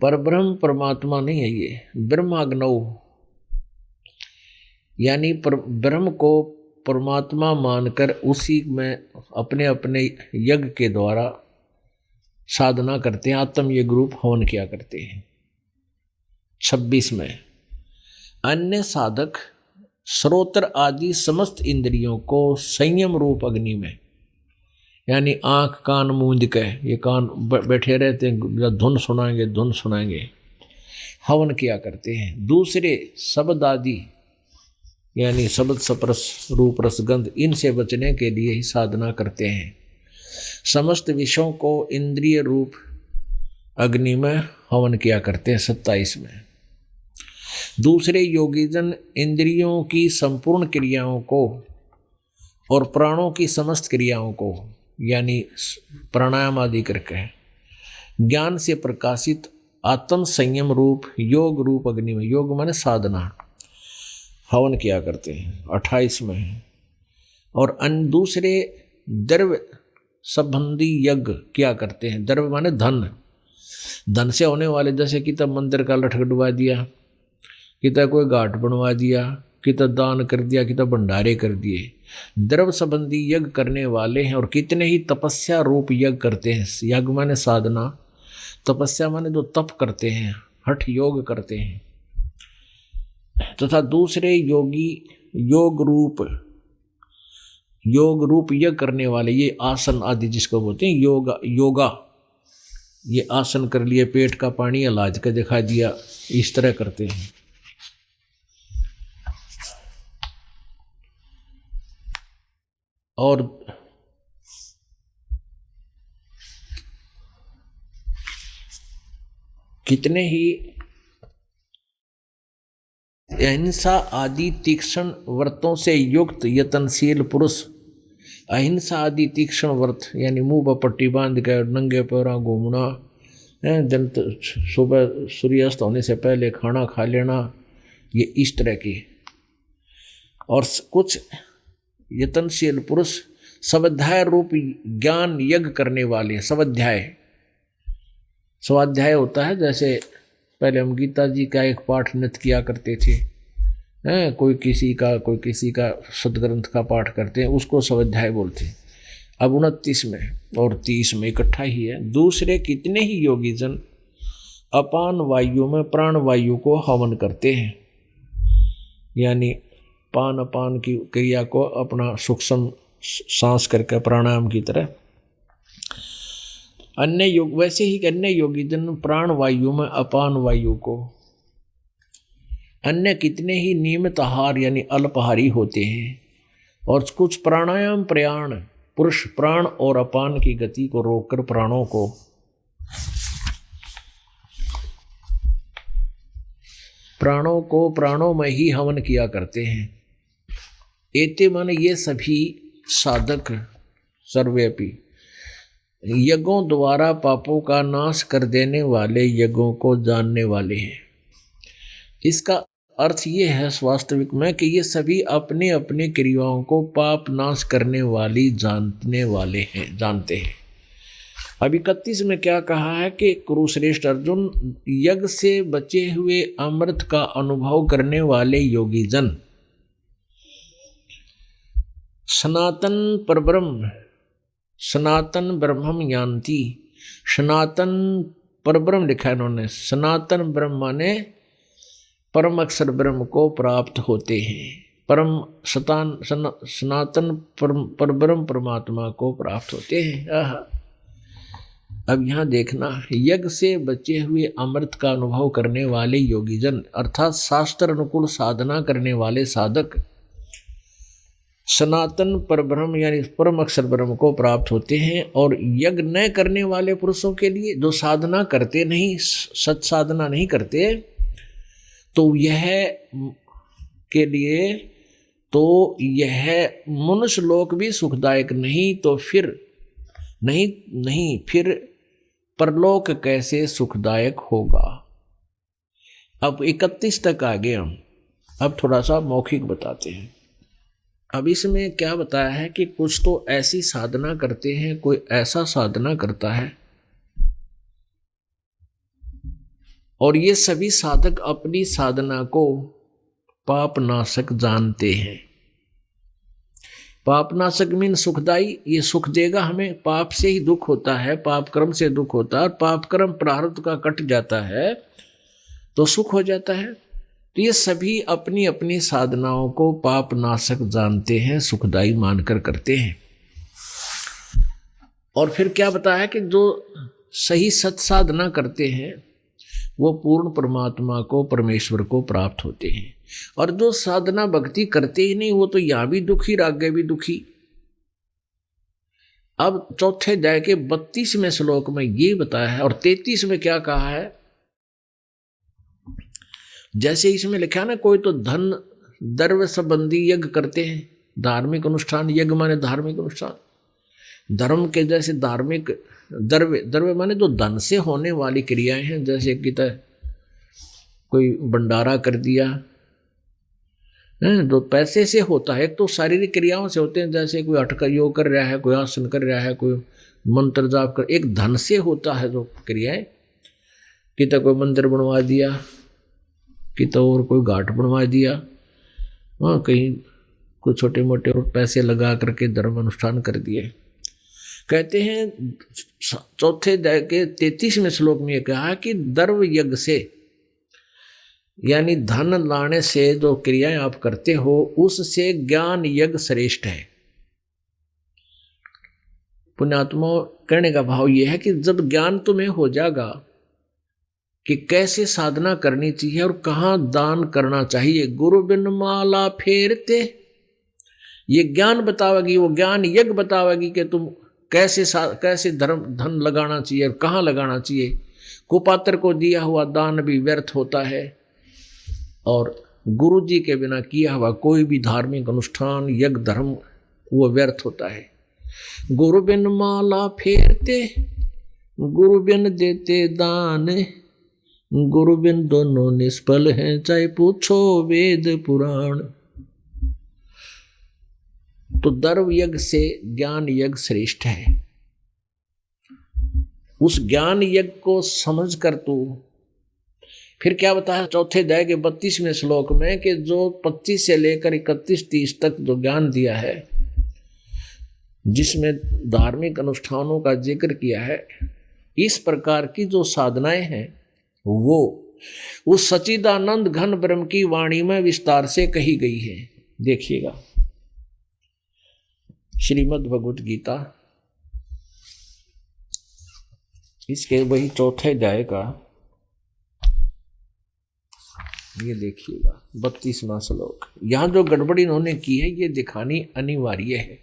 परब्रह्म परमात्मा नहीं है ये, ब्रह्माग्नौ, यानी ब्रह्म को परमात्मा मानकर उसी में अपने अपने यज्ञ के द्वारा साधना करते हैं, आत्म यज्ञ रूप हवन किया करते हैं। 26 में अन्य साधक श्रोत्र आदि समस्त इंद्रियों को संयम रूप अग्नि में, यानी आंख कान मूंद के, ये कान बैठे रहते हैं, धुन सुनाएंगे, हवन किया करते हैं। दूसरे शब्द आदि यानी शब्द स्पर्श रूप रसगंध, इनसे बचने के लिए ही साधना करते हैं। समस्त विषयों को इंद्रिय रूप अग्नि में हवन किया करते हैं। 27 में दूसरे योगीजन इंद्रियों की संपूर्ण क्रियाओं को और प्राणों की समस्त क्रियाओं को, यानी प्राणायाम आदि करके ज्ञान से प्रकाशित आत्म संयम रूप योग रूप अग्नि में, योग माने साधना, हवन किया करते हैं। 28 में और अन्य दूसरे द्रव्य संबंधी यज्ञ क्या करते हैं। द्रव्य माने धन, धन से होने वाले, जैसे कि तब मंदिर का लठ गड़वा दिया, कि तब कोई घाट बनवा दिया, कि तब दान कर दिया, कि तब भंडारे कर दिए। द्रव्य संबंधी यज्ञ करने वाले हैं। और कितने ही तपस्या रूप यज्ञ करते हैं। यज्ञ माने साधना, तपस्या माने जो तप करते हैं, हठ योग करते हैं। तथा दूसरे योगी योग रूप यज्ञ करने वाले, ये आसन आदि जिसको बोलते हैं योगा, ये आसन कर लिए, पेट का पानी इलाज का दिखा दिया, इस तरह करते हैं। और कितने ही अहिंसा आदि तीक्ष्ण व्रतों से युक्त यत्नशील पुरुष, अहिंसा आदि तीक्ष्ण व्रत यानी मुंह पर पट्टी बांध कर नंगे पैरों घूमना, दिन सुबह सूर्यास्त होने से पहले खाना खा लेना, ये इस तरह की। और कुछ यत्नशील पुरुष स्वाध्याय रूप ज्ञान यज्ञ करने वाले, स्वाध्याय होता है, जैसे पहले हम गीता जी का एक पाठ नित्य किया करते थे, कोई किसी का सदग्रंथ का पाठ करते हैं, उसको स्वाध्याय बोलते हैं। अब 29 में और 30 में इकट्ठा ही है। दूसरे कितने ही योगीजन अपान वायु में प्राण वायु को हवन करते हैं, यानी पान अपान की क्रिया को अपना सूक्ष्म सांस करके प्राणायाम की तरह। वैसे ही अन्य योगीजन प्राण वायु में अपान वायु को, अन्य कितने ही नियमित आहार यानी अल्पाहारी होते हैं। और कुछ प्राणायाम प्रयाण पुरुष प्राण और अपान की गति को रोककर प्राणों में ही हवन किया करते हैं। एते माने ये सभी साधक सर्वव्यापी यज्ञों द्वारा पापों का नाश कर देने वाले यज्ञों को जानने वाले हैं। इसका अर्थ ये है वास्तविक में कि ये सभी अपने अपने क्रियाओं को पाप नाश करने वाली जानते हैं। अब 31 में क्या कहा है कि कुरुश्रेष्ठ अर्जुन, यज्ञ से बचे हुए अमृत का अनुभव करने वाले योगी जन सनातन ब्रह्मम यान्ति, सनातन परब्रह्म लिखा है इन्होंने, सनातन ब्रह्म माने परम अक्षर ब्रह्म को प्राप्त होते हैं, सनातन परब्रह्म परमात्मा को प्राप्त होते हैं। अब यहाँ देखना, यज्ञ से बचे हुए अमृत का अनुभव करने वाले योगीजन अर्थात शास्त्र अनुकूल साधना करने वाले साधक सनातन परब्रह्म यानी परम अक्षर ब्रह्म को प्राप्त होते हैं। और यज्ञ न करने वाले पुरुषों के लिए, जो साधना करते नहीं, सत साधना नहीं करते, तो यह के लिए तो यह मनुष्य लोक भी सुखदायक नहीं, तो फिर नहीं फिर परलोक कैसे सुखदायक होगा। अब 31 तक आ गए हम। अब थोड़ा सा मौखिक बताते हैं। अब इसमें क्या बताया है कि कुछ तो ऐसी साधना करते हैं, कोई ऐसा साधना करता है, और ये सभी साधक अपनी साधना को पाप नाशक जानते हैं। पाप नाशक मीन सुखदाई, ये सुख देगा हमें। पाप से ही दुख होता है, पाप कर्म से दुख होता है, और पाप कर्म प्रारब्ध का कट जाता है तो सुख हो जाता है। तो ये सभी अपनी अपनी साधनाओं को पाप नाशक जानते हैं, सुखदाई मानकर करते हैं। और फिर क्या बताया कि जो सही सत साधना करते हैं वो पूर्ण परमात्मा को, परमेश्वर को प्राप्त होते हैं। और जो साधना भक्ति करते ही नहीं, वो तो यहां भी दुखी, आगे भी दुखी। अब चौथे अध्याय के 32वें श्लोक में ये बताया है, और 33 में क्या कहा है। जैसे इसमें लिखा है ना, कोई तो धन द्रव्य संबंधी यज्ञ करते हैं, धार्मिक अनुष्ठान। यज्ञ माने धार्मिक अनुष्ठान, धर्म के जैसे धार्मिक। द्रव्य माने जो धन से होने वाली क्रियाएं हैं, जैसे कि कोई भंडारा कर दिया, जो पैसे से होता है। तो शारीरिक क्रियाओं से होते हैं, जैसे कोई हठ का योग कर रहा है, कोई आसन कर रहा है, कोई मंत्र जाप कर। एक धन से होता है जो क्रियाएं, कि तो कोई मंदिर बनवा दिया, कि तो और कोई घाट बनवा दिया, हाँ कहीं कुछ छोटे मोटे और पैसे लगा करके धर्म अनुष्ठान कर दिए। कहते हैं चौथे अध्याय के 33वें श्लोक में यह कहा कि द्रव्य यज्ञ से, यानी धन लाने से जो क्रियाएं आप करते हो, उससे ज्ञान यज्ञ श्रेष्ठ है। पुण्यात्मा कहने का भाव यह है कि जब ज्ञान तुम्हें हो जाएगा कि कैसे साधना करनी चाहिए और कहाँ दान करना चाहिए, गुरु बिन माला फेरते, ये ज्ञान बतावेगी, वो ज्ञान यज्ञ बतावेगी कि तुम कैसे धन लगाना चाहिए और कहाँ लगाना चाहिए। कुपात्र को दिया हुआ दान भी व्यर्थ होता है, और गुरु जी के बिना किया हुआ कोई भी धार्मिक अनुष्ठान, यज्ञ, धर्म, वो व्यर्थ होता है। गुरु बिन माला फेरते, गुरु बिन देते दान, गुरु बिन दोनों निष्फल हैं, चाहे पूछो वेद पुराण। तो द्रव्य यज्ञ से ज्ञान यज्ञ श्रेष्ठ है। उस ज्ञान यज्ञ को समझ कर तू फिर क्या बताया चौथे अध्याय के 32वें श्लोक में, कि जो 25 से लेकर 31-30 तक जो ज्ञान दिया है, जिसमें धार्मिक अनुष्ठानों का जिक्र किया है, इस प्रकार की जो साधनाएं हैं वो उस सच्चिदानंद घन ब्रह्म की वाणी में विस्तार से कही गई है। देखिएगा श्रीमद् भगवत गीता, इसके वही चौथे अध्याय का ये देखिएगा 32वां श्लोक। यहां जो गड़बड़ी इन्होंने की है ये दिखानी अनिवार्य है।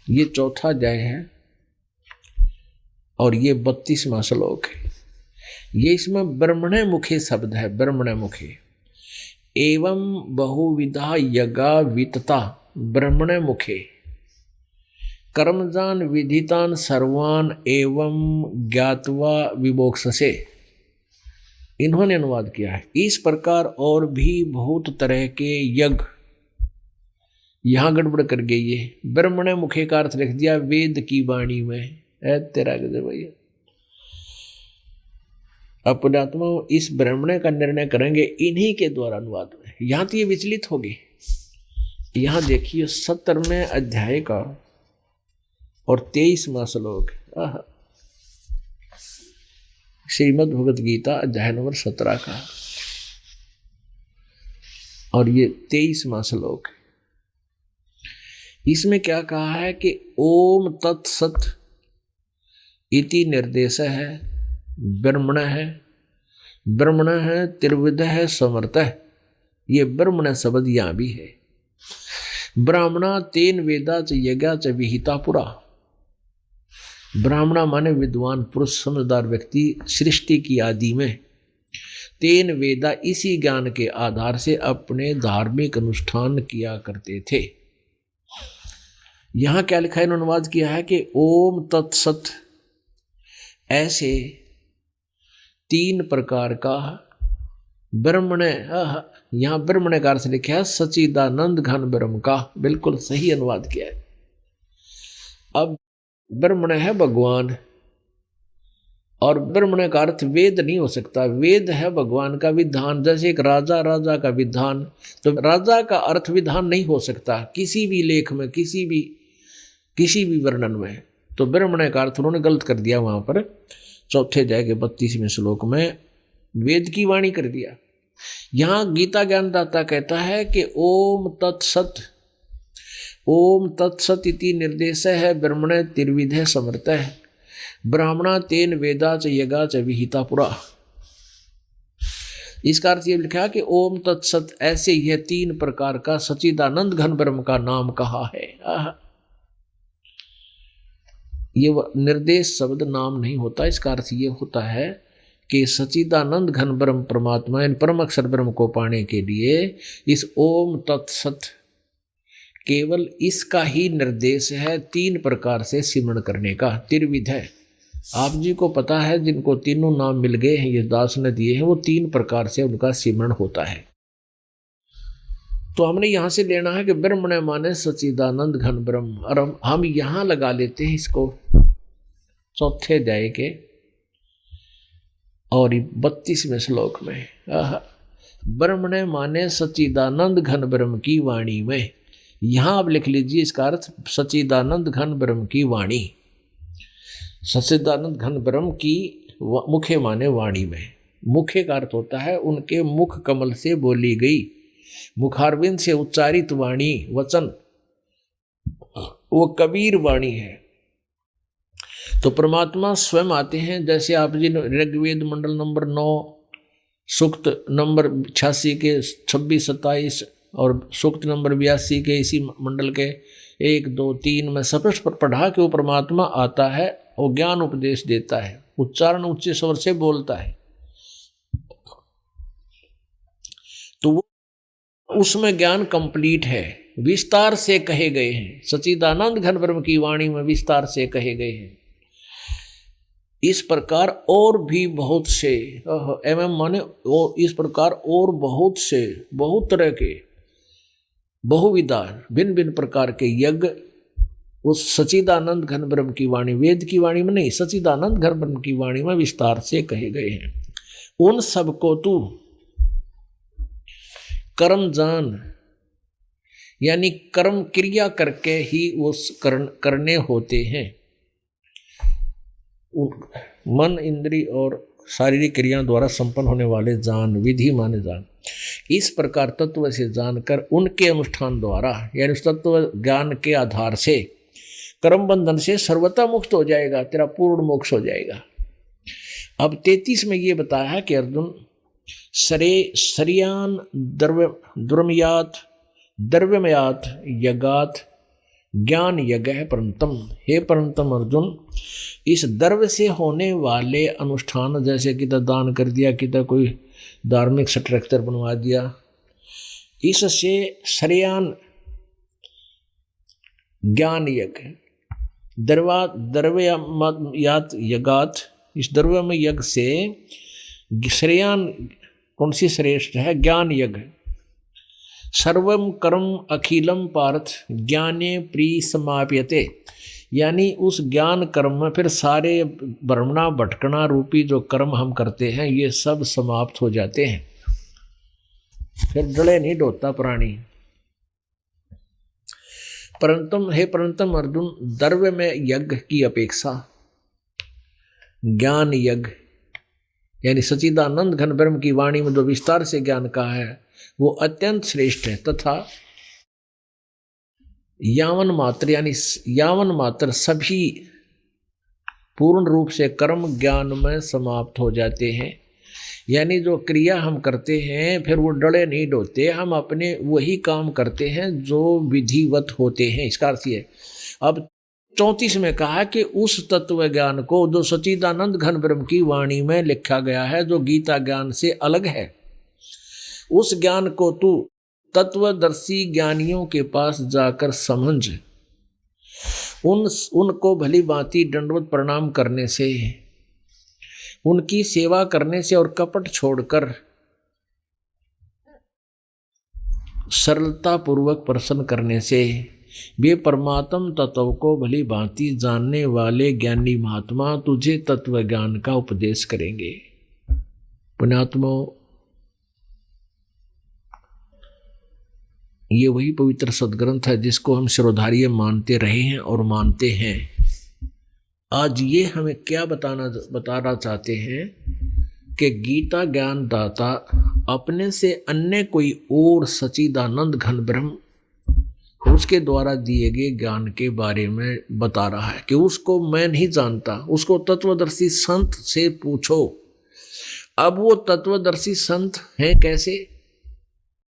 ये चौथा अध्याय है और ये 32वां श्लोक है। ये इसमें ब्रह्मणे मुखे शब्द है, ब्रह्मणे मुखे। एवं बहुविधा यज्ञा वितता ब्रह्मणे मुखे कर्मजान विधितान सर्वान एवं ज्ञात्वा विमोक्षसे। इन्होंने अनुवाद किया है, इस प्रकार और भी बहुत तरह के यज्ञ। यहां गड़बड़ कर गई है, ब्रह्मणे मुखे का अर्थ लिख दिया वेद की वाणी में। तेरा गजब भैया। अब पुण्यात्मा इस ब्रह्मणे का निर्णय करेंगे इन्हीं के द्वारा अनुवाद में। यहां तो ये विचलित होगी। यहां देखिए 17वें अध्याय का और 23वां श्लोक, श्रीमद् भगवत गीता अध्याय नंबर 17 का, और ये 23वां श्लोक। इसमें क्या कहा है कि ओम तत्सत इति निर्देश है, ब्रह्मण है, ब्रह्मण है, त्रिविध है, समर्थ है। ये ब्रह्मण शब्द यहाँ भी है। ब्राह्मणा तेन वेदा च यज्ञा च विहिता पुरा। ब्राह्मणा माने विद्वान पुरुष, समझदार व्यक्ति सृष्टि की आदि में। तेन वेदा इसी ज्ञान के आधार से अपने धार्मिक अनुष्ठान किया करते थे। यहां क्या लिखा है, इन्होंने अनुवाद किया है कि ओम तत्सत, ऐसे 3 प्रकार का ब्रह्मण, यहां ब्रह्मण का अर्थ लिखा है सच्चिदानंद घन ब्रह्म का, बिल्कुल सही अनुवाद किया है। अब ब्रह्मण है भगवान, और ब्रह्मण का अर्थ वेद नहीं हो सकता। वेद है भगवान का विधान, जैसे एक राजा का विधान, तो राजा का अर्थ विधान नहीं हो सकता किसी भी लेख में, किसी भी वर्णन में। तो ब्रह्मण का अर्थ उन्होंने गलत कर दिया वहां पर, चौथे अध्याय के 32वें श्लोक में वेद की वाणी कर दिया। यहां गीता ज्ञानदाता कहता है कि ओम तत्सत, ओम तत्सत इति निर्देश है ब्रह्मण त्रिविध समर्थ है, ब्राह्मणा तेन वेदा च यज्ञा च विहिता पुरा। इसका अर्थ ये लिखा कि ओम तत्सत, ऐसे यह 3 प्रकार का सच्चिदानंद घन ब्रह्म का नाम कहा है। ये निर्देश शब्द नाम नहीं होता, इसका अर्थ ये होता है कि सच्चिदानंद घन ब्रह्म परमात्मा, इन परम अक्षर ब्रह्म को पाने के लिए इस ओम तत्सत केवल इसका ही निर्देश है 3 प्रकार से सिमरण करने का। त्रिविध है, आप जी को पता है, जिनको तीनों नाम मिल गए हैं, ये दास ने दिए हैं, वो 3 प्रकार से उनका सिमरण होता है। तो हमने यहां से लेना है कि ब्रह्मण माने सच्चिदानंद घन ब्रह्म, और हम यहां लगा लेते हैं इसको चौथे अध्याय के और 32वें श्लोक में। ब्रह्मण माने सच्चिदानंद घन ब्रह्म की वाणी में। यहां आप लिख लीजिए इसका अर्थ सच्चिदानंद घन ब्रह्म की वाणी। सच्चिदानंद घन ब्रह्म की मुखे माने वाणी में। मुखे का अर्थ होता है उनके मुख कमल से बोली गई, मुखारविंद से उच्चारित वाणी, वचन, वो कबीर वाणी है। तो परमात्मा स्वयं आते हैं, जैसे आप जी ऋग्वेद मंडल नंबर 9 सूक्त नंबर 86 के 26-27 और सूक्त नंबर 82 के इसी मंडल के 1, 2, 3 में स्पष्ट पढ़ा कि वो परमात्मा आता है और ज्ञान उपदेश देता है, उच्चारण उच्च स्वर से बोलता है। तो वो उसमें ज्ञान कंप्लीट है, विस्तार से कहे गए हैं, सच्चिदानंद घन ब्रह्म की वाणी में विस्तार से कहे गए हैं। इस प्रकार और भी बहुत से माने और इस प्रकार और बहुत से, बहुत तरह के, बहुविधा, भिन्न भिन्न प्रकार के यज्ञ उस सच्चिदानंद घन ब्रह्म की वाणी, वेद की वाणी में नहीं, सच्चिदानंद घन ब्रह्म की वाणी में विस्तार से कहे गए हैं। उन सबको तू कर्म जान, यानी कर्म क्रिया करके ही उस करने होते हैं। मन, इंद्रिय और शारीरिक क्रियाओं द्वारा संपन्न होने वाले जान, विधि माने जान। इस प्रकार तत्व से जानकर उनके अनुष्ठान द्वारा, यानी उस तत्व ज्ञान के आधार से कर्म बंधन से सर्वथा मुक्त हो जाएगा, तेरा पूर्ण मोक्ष हो जाएगा। अब 33 में ये बताया है कि अर्जुन शरियान द्रव्यमयात यज्ञात ज्ञान यज्ञ है परंतम। हे परंतम अर्जुन, इस द्रव्य से होने वाले अनुष्ठान, जैसे किधर दान कर दिया, किधर कोई धार्मिक स्ट्रक्चर बनवा दिया, इससे शरियान ज्ञान यज्ञ, द्रव्यमयात यज्ञात, इस द्रव्य में यज्ञ से श्रेयान कौन सी श्रेष्ठ है? ज्ञान यज्ञ। सर्वम कर्म अखिलम पार्थ ज्ञाने प्री समाप्यते, यानी उस ज्ञान कर्म में फिर सारे भ्रमणा भटकना रूपी जो कर्म हम करते हैं ये सब समाप्त हो जाते हैं, फिर डले नहीं ढोता प्राणी। परंतु हे परंतु अर्जुन, द्रव्य में यज्ञ की अपेक्षा ज्ञान यज्ञ, यानी सच्चिदानंद घन ब्रह्म की वाणी में जो विस्तार से ज्ञान का है वो अत्यंत श्रेष्ठ है, तथा यावन मात्र, यानी यावन मात्र सभी पूर्ण रूप से कर्म ज्ञान में समाप्त हो जाते हैं। यानी जो क्रिया हम करते हैं फिर वो डरे नहीं डोते, हम अपने वही काम करते हैं जो विधिवत होते हैं, इसका अर्थ ये। अब 34 में कहा कि उस तत्व ज्ञान को जो सच्चिदानंद घन ब्रह्म की वाणी में लिखा गया है, जो गीता ज्ञान से अलग है, उस ज्ञान को तू तत्वदर्शी ज्ञानियों के पास जाकर समझ। उनको भली भांति दंडवत प्रणाम करने से, उनकी सेवा करने से और कपट छोड़कर सरलता पूर्वक प्रसन्न करने से वे परमात्म तत्व को भली भांति जानने वाले ज्ञानी महात्मा तुझे तत्व ज्ञान का उपदेश करेंगे। पुण्यात्मो, ये वही पवित्र सदग्रंथ है जिसको हम शिरोधार्य मानते रहे हैं और मानते हैं। आज ये हमें क्या बताना चाहते हैं कि गीता ज्ञान दाता अपने से अन्य कोई और सच्चिदानंद घन ब्रह्म उसके द्वारा दिए गए ज्ञान के बारे में बता रहा है कि उसको मैं नहीं जानता, उसको तत्वदर्शी संत से पूछो। अब वो तत्वदर्शी संत हैं कैसे?